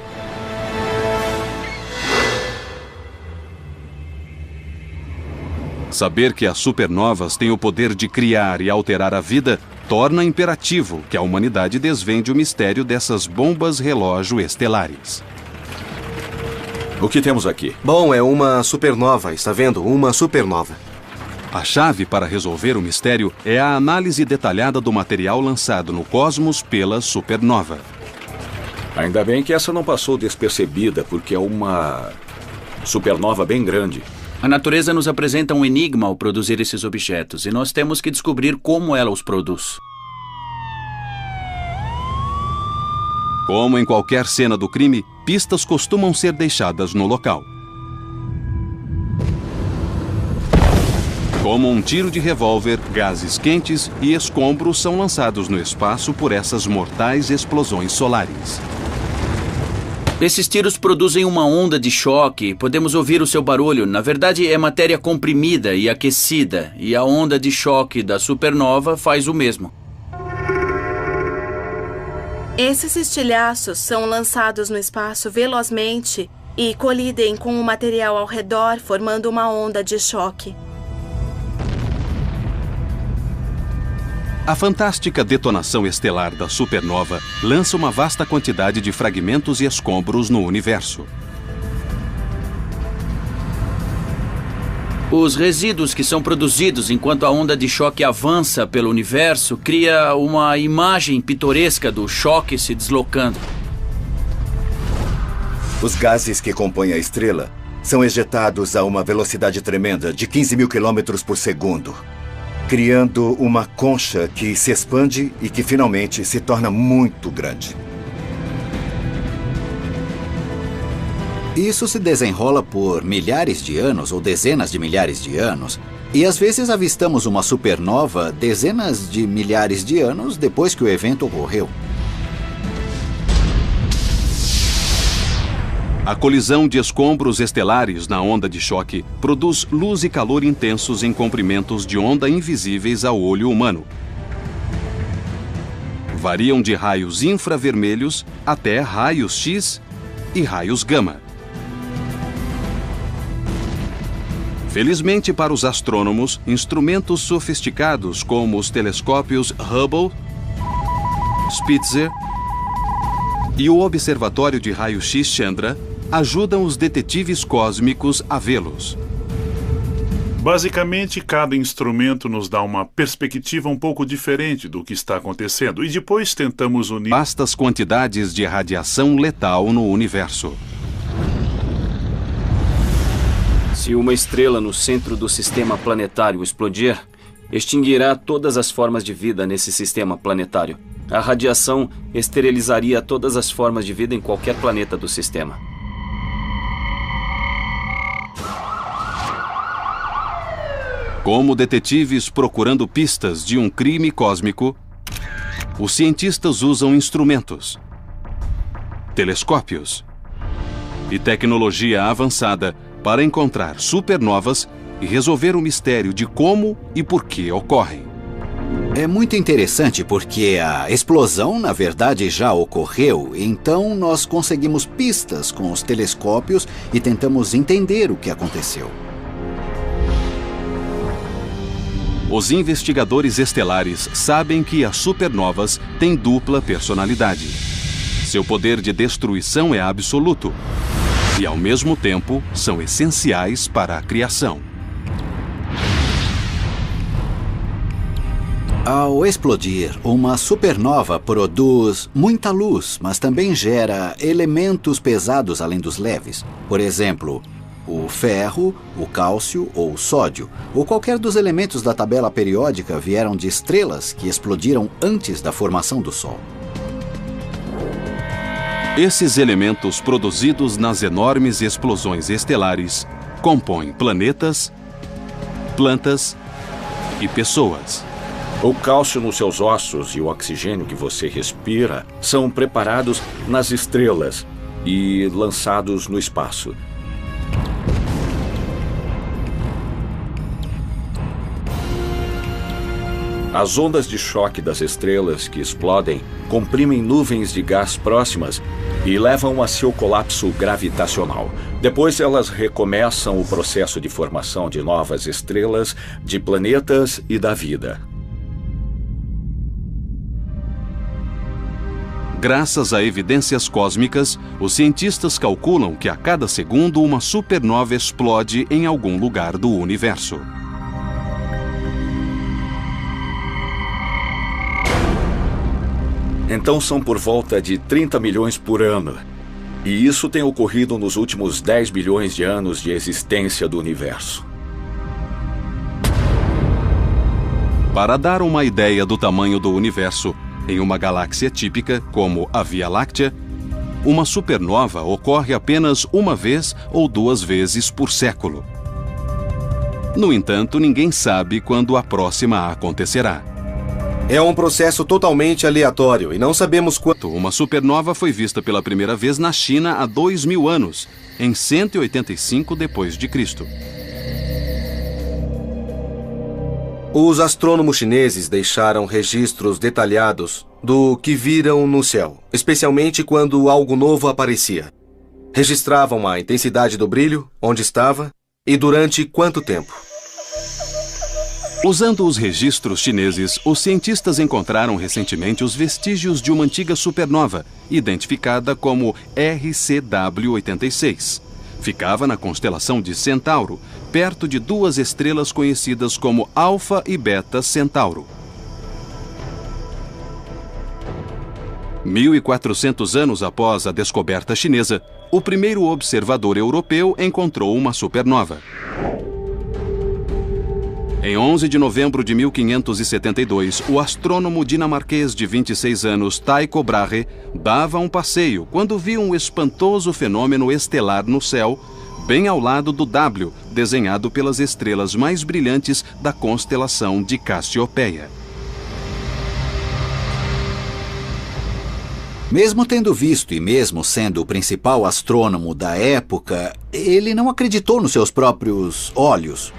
Saber que as supernovas têm o poder de criar e alterar a vida torna imperativo que a humanidade desvende o mistério dessas bombas relógio estelares.
O que temos aqui?
Bom, é uma supernova, está vendo? Uma supernova.
A chave para resolver o mistério é a análise detalhada do material lançado no cosmos pela supernova.
Ainda bem que essa não passou despercebida, porque é uma supernova bem grande.
A natureza nos apresenta um enigma ao produzir esses objetos, e nós temos que descobrir como ela os produz.
Como em qualquer cena do crime, pistas costumam ser deixadas no local. Como um tiro de revólver, gases quentes e escombros são lançados no espaço por essas mortais explosões solares.
Esses tiros produzem uma onda de choque, podemos ouvir o seu barulho. Na verdade, é matéria comprimida e aquecida, e a onda de choque da supernova faz o mesmo.
Esses estilhaços são lançados no espaço velozmente e colidem com o material ao redor, formando uma onda de choque.
A fantástica detonação estelar da supernova lança uma vasta quantidade de fragmentos e escombros no universo.
Os resíduos que são produzidos enquanto a onda de choque avança pelo universo cria uma imagem pitoresca do choque se deslocando.
Os gases que compõem a estrela são ejetados a uma velocidade tremenda de 15 mil quilômetros por segundo, criando uma concha que se expande e que finalmente se torna muito grande.
Isso se desenrola por milhares de anos ou dezenas de milhares de anos, e às vezes avistamos uma supernova dezenas de milhares de anos depois que o evento ocorreu.
A colisão de escombros estelares na onda de choque produz luz e calor intensos em comprimentos de onda invisíveis ao olho humano. Variam de raios infravermelhos até raios X e raios gama. Felizmente para os astrônomos, instrumentos sofisticados como os telescópios Hubble, Spitzer e o Observatório de Raio-X Chandra ajudam os detetives cósmicos a vê-los.
Basicamente, cada instrumento nos dá uma perspectiva um pouco diferente do que está acontecendo e depois tentamos unir
vastas quantidades de radiação letal no universo.
Se uma estrela no centro do sistema planetário explodir, extinguirá todas as formas de vida nesse sistema planetário. A radiação esterilizaria todas as formas de vida em qualquer planeta do sistema.
Como detetives procurando pistas de um crime cósmico, os cientistas usam instrumentos, telescópios e tecnologia avançada para encontrar supernovas e resolver o mistério de como e por que ocorrem.
É muito interessante porque a explosão, na verdade, já ocorreu, então nós conseguimos pistas com os telescópios e tentamos entender o que aconteceu.
Os investigadores estelares sabem que as supernovas têm dupla personalidade. Seu poder de destruição é absoluto e, ao mesmo tempo, são essenciais para a criação.
Ao explodir, uma supernova produz muita luz, mas também gera elementos pesados além dos leves. Por exemplo, o ferro, o cálcio ou o sódio, ou qualquer dos elementos da tabela periódica vieram de estrelas que explodiram antes da formação do Sol.
Esses elementos produzidos nas enormes explosões estelares compõem planetas, plantas e pessoas.
O cálcio nos seus ossos e o oxigênio que você respira são preparados nas estrelas e lançados no espaço. As ondas de choque das estrelas que explodem comprimem nuvens de gás próximas e levam a seu colapso gravitacional. Depois elas recomeçam o processo de formação de novas estrelas, de planetas e da vida.
Graças a evidências cósmicas, os cientistas calculam que a cada segundo uma supernova explode em algum lugar do universo.
Então são por volta de 30 milhões por ano. E isso tem ocorrido nos últimos 10 bilhões de anos de existência do universo.
Para dar uma ideia do tamanho do universo, em uma galáxia típica, como a Via Láctea, uma supernova ocorre apenas uma vez ou duas vezes por século. No entanto, ninguém sabe quando a próxima acontecerá.
É um processo totalmente aleatório e não sabemos quando.
Uma supernova foi vista pela primeira vez na China há 2000 anos, em 185 d.C.
Os astrônomos chineses deixaram registros detalhados do que viram no céu, especialmente quando algo novo aparecia. Registravam a intensidade do brilho, onde estava e durante quanto tempo.
Usando os registros chineses, os cientistas encontraram recentemente os vestígios de uma antiga supernova, identificada como RCW86. Ficava na constelação de Centauro, perto de duas estrelas conhecidas como Alfa e Beta Centauro. 1.400 anos após a descoberta chinesa, o primeiro observador europeu encontrou uma supernova. Em 11 de novembro de 1572, o astrônomo dinamarquês de 26 anos Tycho Brahe dava um passeio quando viu um espantoso fenômeno estelar no céu, bem ao lado do W, desenhado pelas estrelas mais brilhantes da constelação de Cassiopeia.
Mesmo tendo visto e mesmo sendo o principal astrônomo da época, ele não acreditou nos seus próprios olhos.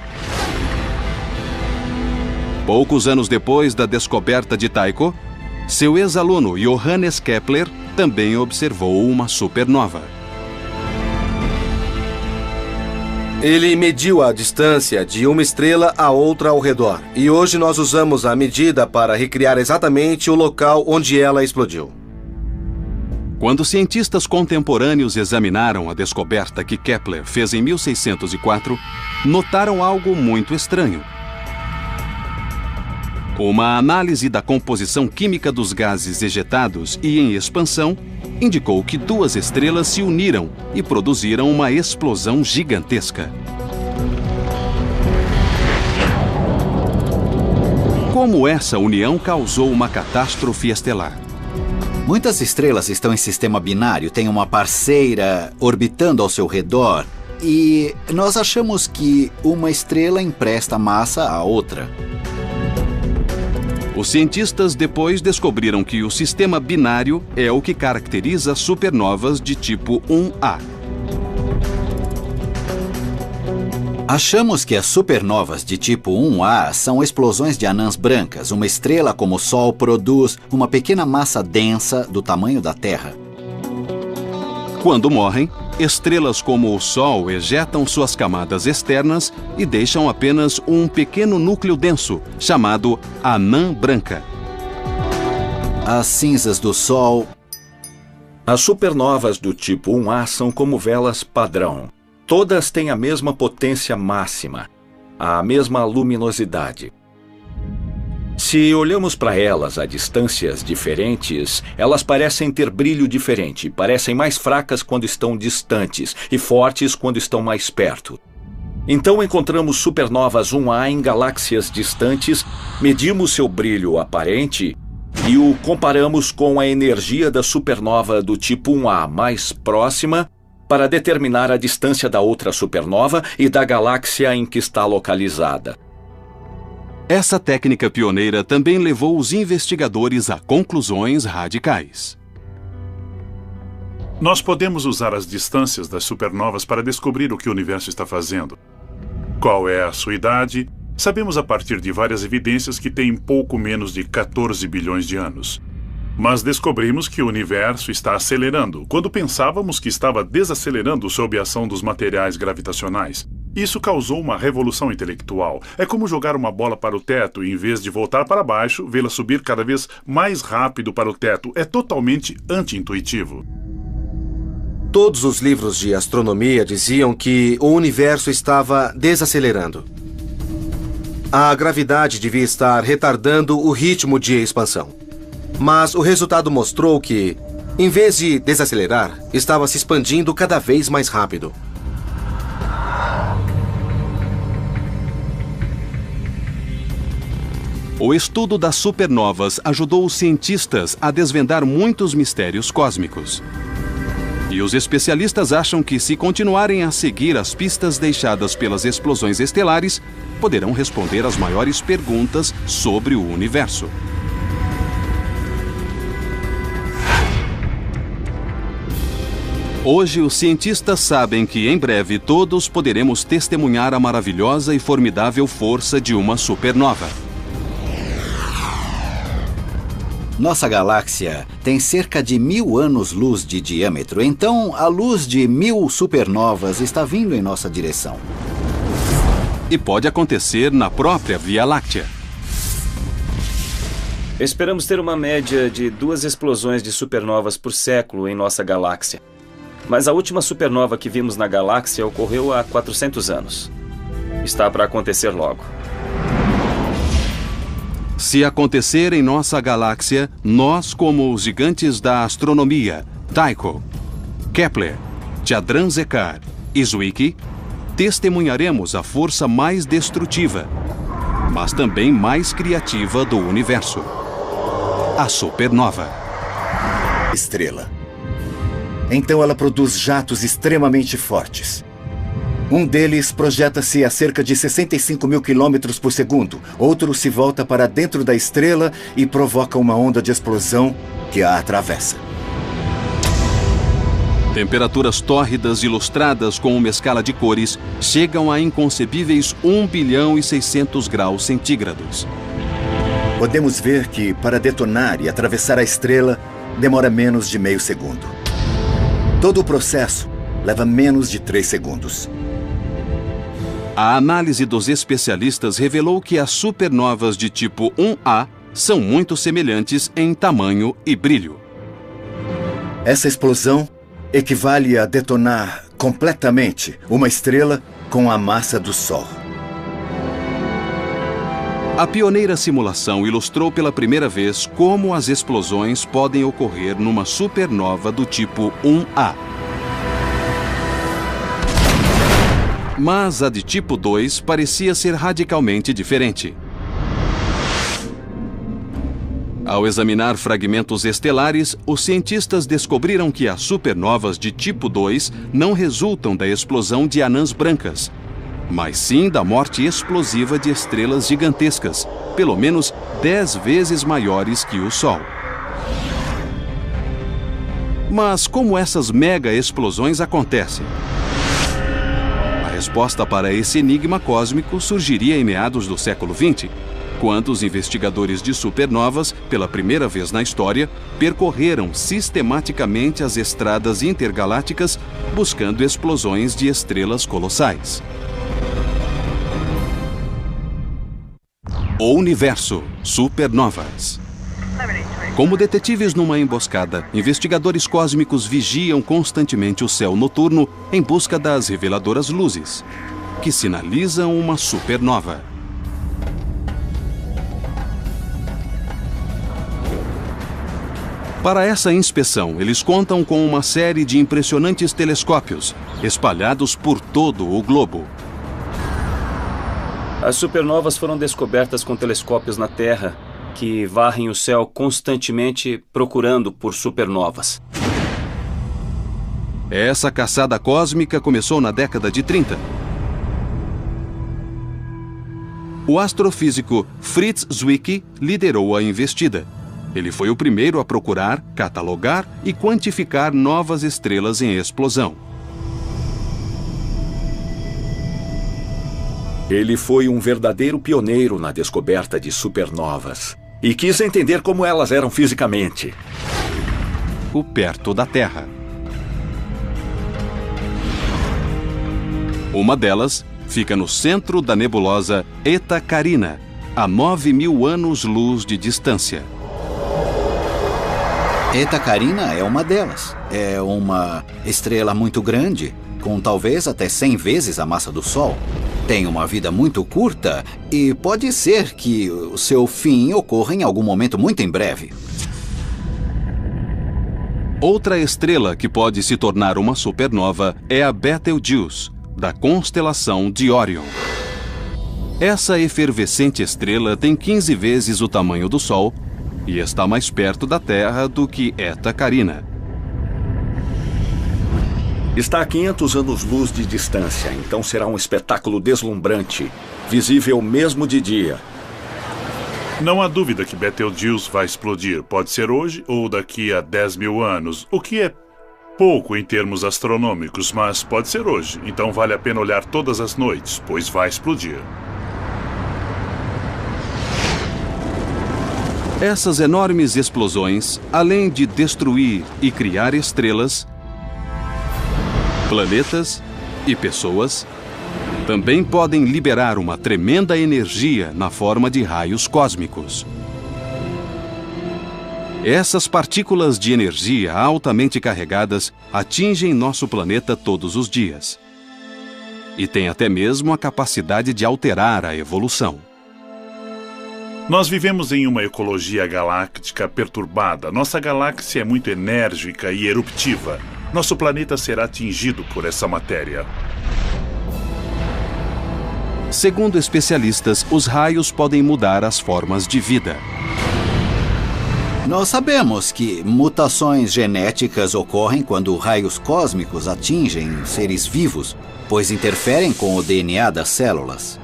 Poucos anos depois da descoberta de Tycho, seu ex-aluno Johannes Kepler também observou uma supernova.
Ele mediu a distância de uma estrela a outra ao redor, e hoje nós usamos a medida para recriar exatamente o local onde ela explodiu.
Quando cientistas contemporâneos examinaram a descoberta que Kepler fez em 1604, notaram algo muito estranho. Uma análise da composição química dos gases ejetados e em expansão indicou que duas estrelas se uniram e produziram uma explosão gigantesca. Como essa união causou uma catástrofe estelar?
Muitas estrelas estão em sistema binário, têm uma parceira orbitando ao seu redor e nós achamos que uma estrela empresta massa à outra.
Os cientistas depois descobriram que o sistema binário é o que caracteriza supernovas de tipo 1A.
Achamos que as supernovas de tipo 1A são explosões de anãs brancas. Uma estrela como o Sol produz uma pequena massa densa do tamanho da Terra.
Quando morrem, estrelas como o Sol ejetam suas camadas externas e deixam apenas um pequeno núcleo denso, chamado anã branca.
As cinzas do Sol...
As supernovas do tipo 1A são como velas padrão. Todas têm a mesma potência máxima, a mesma luminosidade. Se olhamos para elas a distâncias diferentes, elas parecem ter brilho diferente, parecem mais fracas quando estão distantes e fortes quando estão mais perto. Então encontramos supernovas 1A em galáxias distantes, medimos seu brilho aparente e o comparamos com a energia da supernova do tipo 1A mais próxima para determinar a distância da outra supernova e da galáxia em que está localizada.
Essa técnica pioneira também levou os investigadores a conclusões radicais.
Nós podemos usar as distâncias das supernovas para descobrir o que o universo está fazendo. Qual é a sua idade? Sabemos a partir de várias evidências que tem pouco menos de 14 bilhões de anos. Mas descobrimos que o universo está acelerando, quando pensávamos que estava desacelerando sob a ação dos materiais gravitacionais. Isso causou uma revolução intelectual. É como jogar uma bola para o teto e, em vez de voltar para baixo, vê-la subir cada vez mais rápido para o teto. É totalmente anti-intuitivo.
Todos os livros de astronomia diziam que o universo estava desacelerando. A gravidade devia estar retardando o ritmo de expansão. Mas o resultado mostrou que, em vez de desacelerar, estava se expandindo cada vez mais rápido.
O estudo das supernovas ajudou os cientistas a desvendar muitos mistérios cósmicos. E os especialistas acham que, se continuarem a seguir as pistas deixadas pelas explosões estelares, poderão responder às maiores perguntas sobre o universo. Hoje, os cientistas sabem que, em breve, todos poderemos testemunhar a maravilhosa e formidável força de uma supernova.
Nossa galáxia tem cerca de 1000 anos-luz de diâmetro, então a luz de 1000 supernovas está vindo em nossa direção.
E pode acontecer na própria Via Láctea.
Esperamos ter uma média de 2 explosões de supernovas por século em nossa galáxia. Mas a última supernova que vimos na galáxia ocorreu há 400 anos. Está para acontecer logo.
Se acontecer em nossa galáxia, nós, como os gigantes da astronomia, Tycho, Kepler, Chandra-Sekhar e Zwicky, testemunharemos a força mais destrutiva, mas também mais criativa do universo. A supernova.
Estrela. Então ela produz jatos extremamente fortes. Um deles projeta-se a cerca de 65 mil quilômetros por segundo. Outro se volta para dentro da estrela e provoca uma onda de explosão que a atravessa.
Temperaturas tórridas ilustradas com uma escala de cores chegam a inconcebíveis 1 bilhão e 600 graus centígrados.
Podemos ver que, para detonar e atravessar a estrela, demora menos de meio segundo. Todo o processo leva menos de 3 segundos.
A análise dos especialistas revelou que as supernovas de tipo 1A são muito semelhantes em tamanho e brilho.
Essa explosão equivale a detonar completamente uma estrela com a massa do Sol.
A pioneira simulação ilustrou pela primeira vez como as explosões podem ocorrer numa supernova do tipo 1A. Mas a de tipo 2 parecia ser radicalmente diferente. Ao examinar fragmentos estelares, os cientistas descobriram que as supernovas de tipo 2 não resultam da explosão de anãs brancas, mas sim da morte explosiva de estrelas gigantescas, pelo menos 10 vezes maiores que o Sol. Mas como essas mega explosões acontecem? A resposta para esse enigma cósmico surgiria em meados do século XX, quando os investigadores de supernovas, pela primeira vez na história, percorreram sistematicamente as estradas intergalácticas buscando explosões de estrelas colossais. O universo, supernovas. Como detetives numa emboscada, investigadores cósmicos vigiam constantemente o céu noturno em busca das reveladoras luzes, que sinalizam uma supernova. Para essa inspeção, eles contam com uma série de impressionantes telescópios, espalhados por todo o globo.
As supernovas foram descobertas com telescópios na Terra, que varrem o céu constantemente procurando por supernovas.
Essa caçada cósmica começou na década de 30. O astrofísico Fritz Zwicky liderou a investida. Ele foi o primeiro a procurar, catalogar e quantificar novas estrelas em explosão.
Ele foi um verdadeiro pioneiro na descoberta de supernovas e quis entender como elas eram fisicamente.
Perto da Terra. Uma delas fica no centro da nebulosa Eta Carina, a 9.000 anos-luz de distância.
Eta Carina é uma delas. É uma estrela muito grande, com talvez até 100 vezes a massa do Sol. Tem uma vida muito curta e pode ser que o seu fim ocorra em algum momento muito em breve.
Outra estrela que pode se tornar uma supernova é a Betelgeuse, da constelação de Órion. Essa efervescente estrela tem 15 vezes o tamanho do Sol e está mais perto da Terra do que Eta Carina.
Está a 500 anos-luz de distância, então será um espetáculo deslumbrante, visível mesmo de dia.
Não há dúvida que Betelgeuse vai explodir. Pode ser hoje ou daqui a 10.000 anos, o que é pouco em termos astronômicos, mas pode ser hoje. Então vale a pena olhar todas as noites, pois vai explodir.
Essas enormes explosões, além de destruir e criar estrelas, planetas e pessoas, também podem liberar uma tremenda energia na forma de raios cósmicos. Essas partículas de energia altamente carregadas atingem nosso planeta todos os dias. E têm até mesmo a capacidade de alterar a evolução.
Nós vivemos em uma ecologia galáctica perturbada. Nossa galáxia é muito enérgica e eruptiva. Nosso planeta será atingido por essa matéria.
Segundo especialistas, os raios podem mudar as formas de vida.
Nós sabemos que mutações genéticas ocorrem quando raios cósmicos atingem seres vivos, pois interferem com o DNA das células.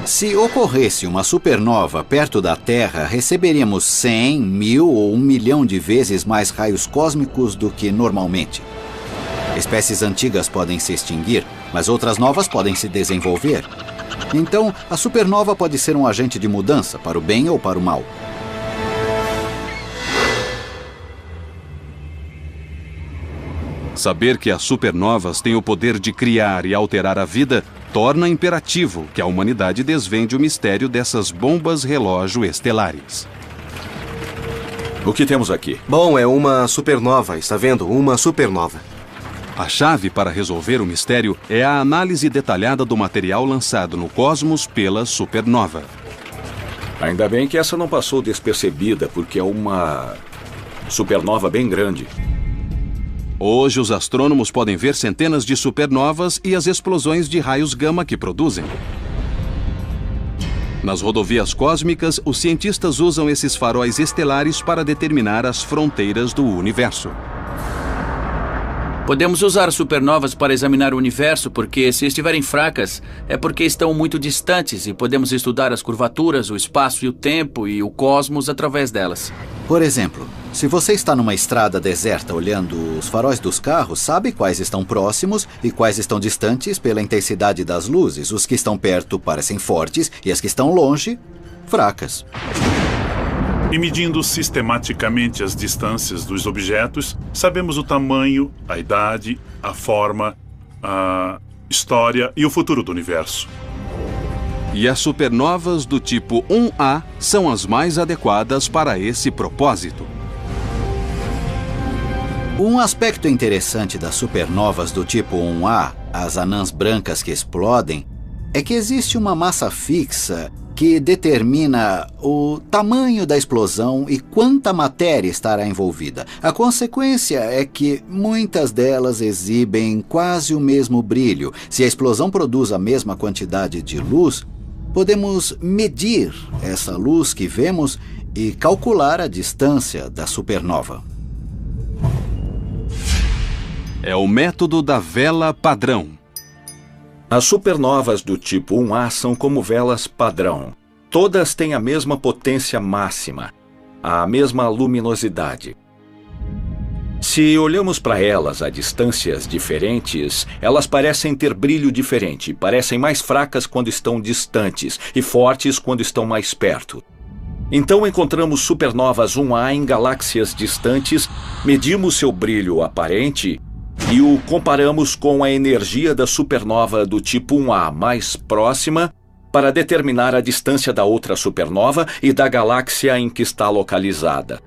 Se ocorresse uma supernova perto da Terra, receberíamos 100, 1000 ou 1 milhão de vezes mais raios cósmicos do que normalmente. Espécies antigas podem se extinguir, mas outras novas podem se desenvolver. Então, a supernova pode ser um agente de mudança, para o bem ou para o mal.
Saber que as supernovas têm o poder de criar e alterar a vida torna imperativo que a humanidade desvende o mistério dessas bombas relógio estelares.
O que temos aqui?
Bom, é uma supernova, está vendo? Uma supernova.
A chave para resolver o mistério é a análise detalhada do material lançado no cosmos pela supernova.
Ainda bem que essa não passou despercebida, porque é uma supernova bem grande.
Hoje, os astrônomos podem ver centenas de supernovas e as explosões de raios gama que produzem. Nas rodovias cósmicas, os cientistas usam esses faróis estelares para determinar as fronteiras do universo.
Podemos usar supernovas para examinar o universo, porque se estiverem fracas, é porque estão muito distantes e podemos estudar as curvaturas, o espaço e o tempo e o cosmos através delas.
Por exemplo, se você está numa estrada deserta olhando os faróis dos carros, sabe quais estão próximos e quais estão distantes pela intensidade das luzes. Os que estão perto parecem fortes e as que estão longe, fracas.
E medindo sistematicamente as distâncias dos objetos, sabemos o tamanho, a idade, a forma, a história e o futuro do universo.
E as supernovas do tipo 1A são as mais adequadas para esse propósito.
Um aspecto interessante das supernovas do tipo 1A, as anãs brancas que explodem, é que existe uma massa fixa que determina o tamanho da explosão e quanta matéria estará envolvida. A consequência é que muitas delas exibem quase o mesmo brilho. Se a explosão produz a mesma quantidade de luz, podemos medir essa luz que vemos e calcular a distância da supernova.
É o método da vela padrão.
As supernovas do tipo 1A são como velas padrão. Todas têm a mesma potência máxima, a mesma luminosidade. Se olhamos para elas a distâncias diferentes, elas parecem ter brilho diferente, parecem mais fracas quando estão distantes e fortes quando estão mais perto. Então encontramos supernovas 1A em galáxias distantes, medimos seu brilho aparente e o comparamos com a energia da supernova do tipo 1A mais próxima para determinar a distância da outra supernova e da galáxia em que está localizada.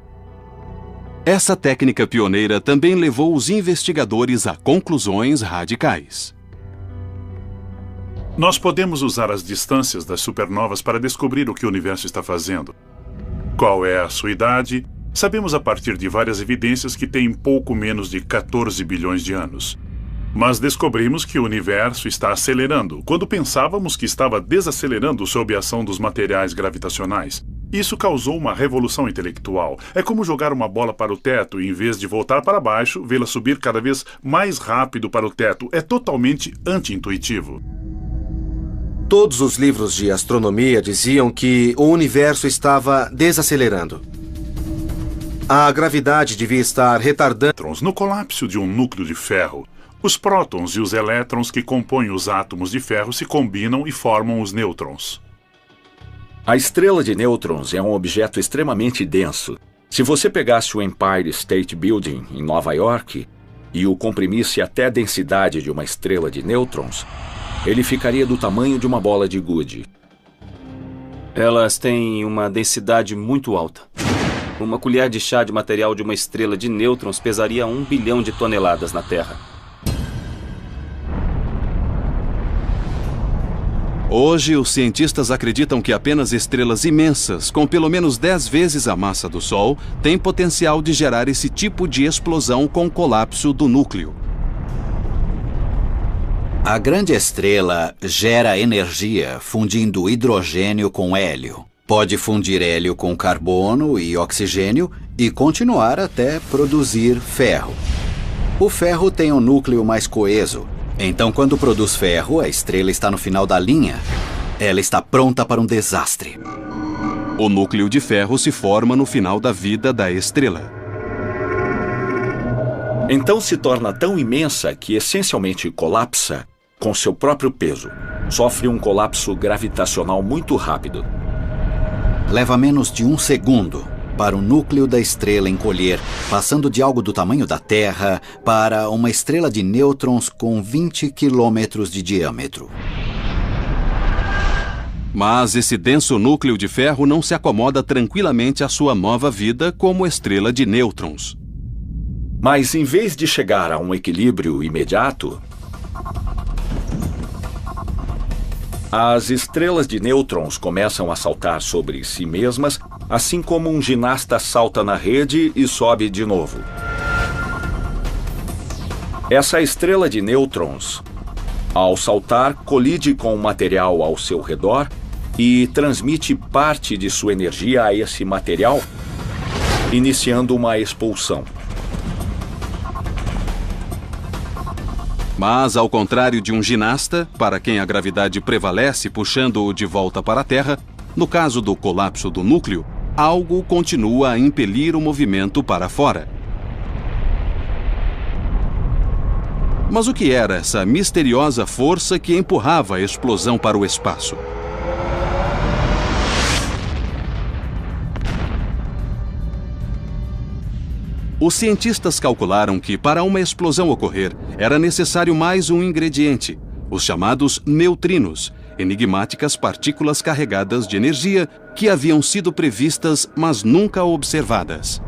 Essa técnica pioneira também levou os investigadores a conclusões radicais.
Nós podemos usar as distâncias das supernovas para descobrir o que o universo está fazendo. Qual é a sua idade? Sabemos a partir de várias evidências que tem pouco menos de 14 bilhões de anos. Mas descobrimos que o universo está acelerando, quando pensávamos que estava desacelerando sob a ação dos materiais gravitacionais. Isso causou uma revolução intelectual. É como jogar uma bola para o teto e, em vez de voltar para baixo, vê-la subir cada vez mais rápido para o teto. É totalmente anti-intuitivo.
Todos os livros de astronomia diziam que o universo estava desacelerando. A gravidade devia estar retardando.
No colapso de um núcleo de ferro, os prótons e os elétrons que compõem os átomos de ferro se combinam e formam os nêutrons.
A estrela de nêutrons é um objeto extremamente denso. Se você pegasse o Empire State Building, em Nova York, e o comprimisse até a densidade de uma estrela de nêutrons, ele ficaria do tamanho de uma bola de gude.
Elas têm uma densidade muito alta. Uma colher de chá de material de uma estrela de nêutrons pesaria 1 bilhão de toneladas na Terra.
Hoje, os cientistas acreditam que apenas estrelas imensas, com pelo menos 10 vezes a massa do Sol, têm potencial de gerar esse tipo de explosão com colapso do núcleo.
A grande estrela gera energia fundindo hidrogênio com hélio. Pode fundir hélio com carbono e oxigênio e continuar até produzir ferro. O ferro tem um núcleo mais coeso. Então, quando produz ferro, a estrela está no final da linha. Ela está pronta para um desastre.
O núcleo de ferro se forma no final da vida da estrela.
Então se torna tão imensa que essencialmente colapsa com seu próprio peso. Sofre um colapso gravitacional muito rápido.
Leva menos de 1 segundo para o núcleo da estrela encolher, passando de algo do tamanho da Terra para uma estrela de nêutrons com 20 quilômetros de diâmetro.
Mas esse denso núcleo de ferro não se acomoda tranquilamente à sua nova vida como estrela de nêutrons.
Mas em vez de chegar a um equilíbrio imediato, as estrelas de nêutrons começam a saltar sobre si mesmas, assim como um ginasta salta na rede e sobe de novo. Essa estrela de nêutrons, ao saltar, colide com o material ao seu redor e transmite parte de sua energia a esse material, iniciando uma expulsão.
Mas, ao contrário de um ginasta, para quem a gravidade prevalece puxando-o de volta para a Terra, no caso do colapso do núcleo, algo continua a impelir o movimento para fora. Mas o que era essa misteriosa força que empurrava a explosão para o espaço? Os cientistas calcularam que, para uma explosão ocorrer, era necessário mais um ingrediente, os chamados neutrinos, enigmáticas partículas carregadas de energia que haviam sido previstas, mas nunca observadas.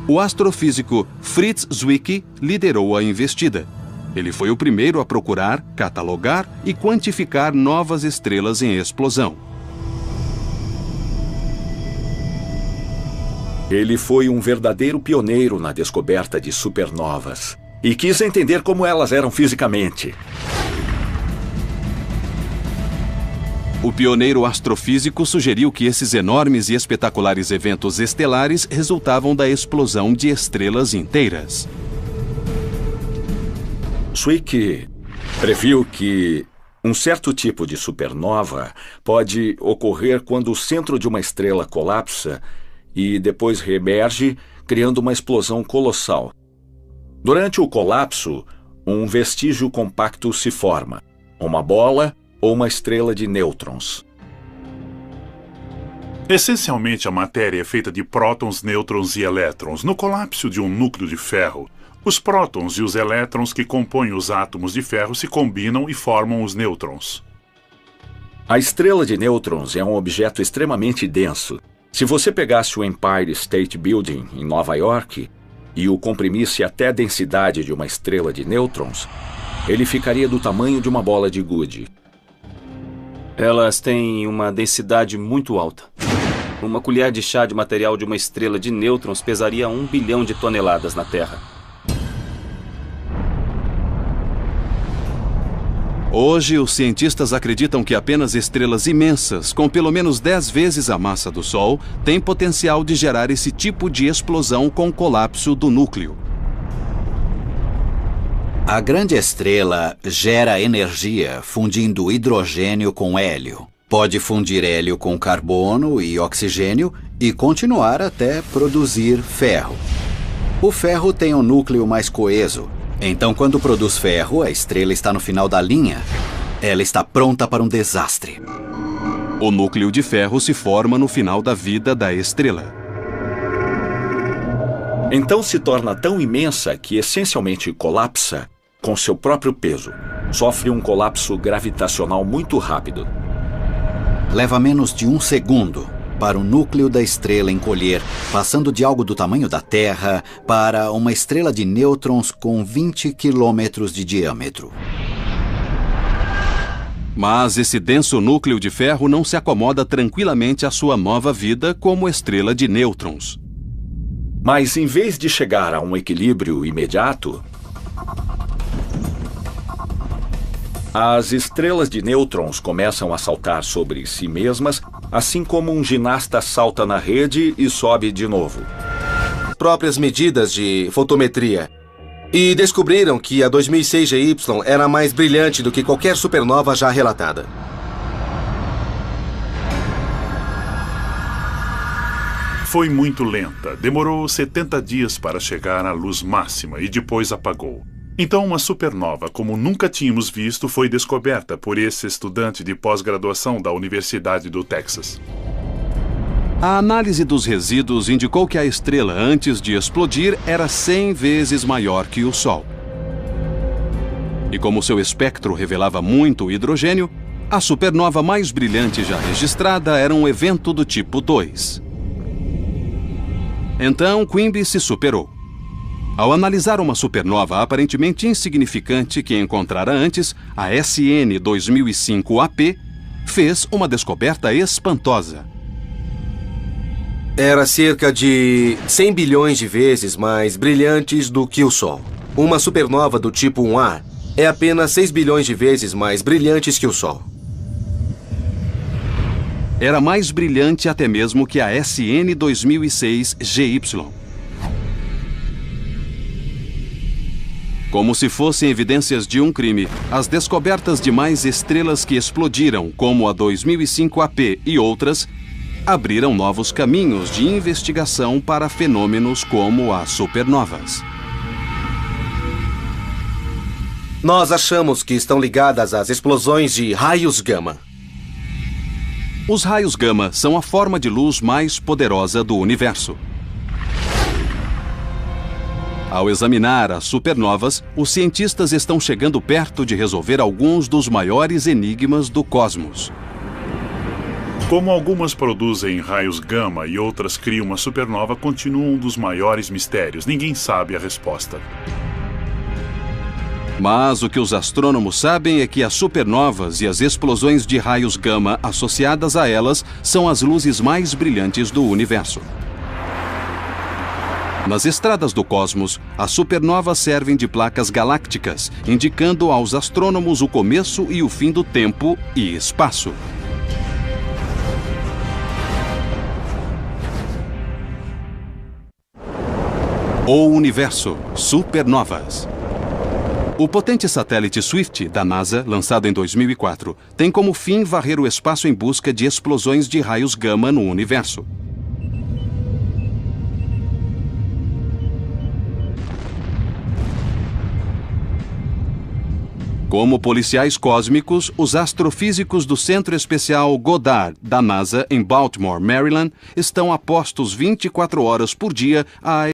O astrofísico Fritz Zwicky liderou a investida. Ele foi o primeiro a procurar, catalogar e quantificar novas estrelas em explosão.
Ele foi um verdadeiro pioneiro na descoberta de supernovas e quis entender como elas eram fisicamente.
O pioneiro astrofísico sugeriu que esses enormes e espetaculares eventos estelares resultavam da explosão de estrelas inteiras.
Zwicky previu que um certo tipo de supernova pode ocorrer quando o centro de uma estrela colapsa e depois reemerge, criando uma explosão colossal. Durante o colapso, um vestígio compacto se forma, uma bola ou uma estrela de nêutrons.
Essencialmente, a matéria é feita de prótons, nêutrons e elétrons. No colapso de um núcleo de ferro, os prótons e os elétrons que compõem os átomos de ferro se combinam e formam os nêutrons.
A estrela de nêutrons é um objeto extremamente denso. Se você pegasse o Empire State Building, em Nova York, e o comprimisse até a densidade de uma estrela de nêutrons, ele ficaria do tamanho de uma bola de gude.
Elas têm uma densidade muito alta. Uma colher de chá de material de uma estrela de nêutrons pesaria 1 bilhão de toneladas na Terra.
Hoje, os cientistas acreditam que apenas estrelas imensas, com pelo menos 10 vezes a massa do Sol, têm potencial de gerar esse tipo de explosão com colapso do núcleo.
A grande estrela gera energia fundindo hidrogênio com hélio. Pode fundir hélio com carbono e oxigênio e continuar até produzir ferro. O ferro tem um núcleo mais coeso. Então, quando produz ferro, a estrela está no final da linha. Ela está pronta para um desastre.
O núcleo de ferro se forma no final da vida da estrela.
Então se torna tão imensa que essencialmente colapsa com seu próprio peso. Sofre um colapso gravitacional muito rápido.
Leva menos de 1 segundo para o núcleo da estrela encolher, passando de algo do tamanho da Terra para uma estrela de nêutrons com 20 quilômetros de diâmetro.
Mas esse denso núcleo de ferro não se acomoda tranquilamente à sua nova vida como estrela de nêutrons.
Mas em vez de chegar a um equilíbrio imediato, as estrelas de nêutrons começam a saltar sobre si mesmas, assim como um ginasta salta na rede e sobe de novo.
Próprias medidas de fotometria. E descobriram que a 2006 GY era mais brilhante do que qualquer supernova já relatada.
Foi muito lenta. Demorou 70 dias para chegar à luz máxima e depois apagou. Então uma supernova, como nunca tínhamos visto, foi descoberta por esse estudante de pós-graduação da Universidade do Texas.
A análise dos resíduos indicou que a estrela, antes de explodir, era 100 vezes maior que o Sol. E como seu espectro revelava muito hidrogênio, a supernova mais brilhante já registrada era um evento do tipo 2. Então, Quimby se superou. Ao analisar uma supernova aparentemente insignificante que encontrara antes, a SN 2005AP fez uma descoberta espantosa.
Era cerca de 100 bilhões de vezes mais brilhantes do que o Sol. Uma supernova do tipo 1A é apenas 6 bilhões de vezes mais brilhantes que o Sol.
Era mais brilhante até mesmo que a SN 2006 GY. Como se fossem evidências de um crime, as descobertas de mais estrelas que explodiram, como a 2005AP e outras, abriram novos caminhos de investigação para fenômenos como as supernovas.
Nós achamos que estão ligadas às explosões de raios gama.
Os raios gama são a forma de luz mais poderosa do universo. Ao examinar as supernovas, os cientistas estão chegando perto de resolver alguns dos maiores enigmas do cosmos.
Como algumas produzem raios gama e outras criam uma supernova, continua um dos maiores mistérios. Ninguém sabe a resposta.
Mas o que os astrônomos sabem é que as supernovas e as explosões de raios gama associadas a elas são as luzes mais brilhantes do universo. Nas estradas do cosmos, as supernovas servem de placas galácticas, indicando aos astrônomos o começo e o fim do tempo e espaço. O universo, supernovas. O potente satélite Swift, da NASA, lançado em 2004, tem como fim varrer o espaço em busca de explosões de raios gama no universo. Como policiais cósmicos, os astrofísicos do Centro Especial Goddard, da NASA, em Baltimore, Maryland, estão a postos 24 horas por dia a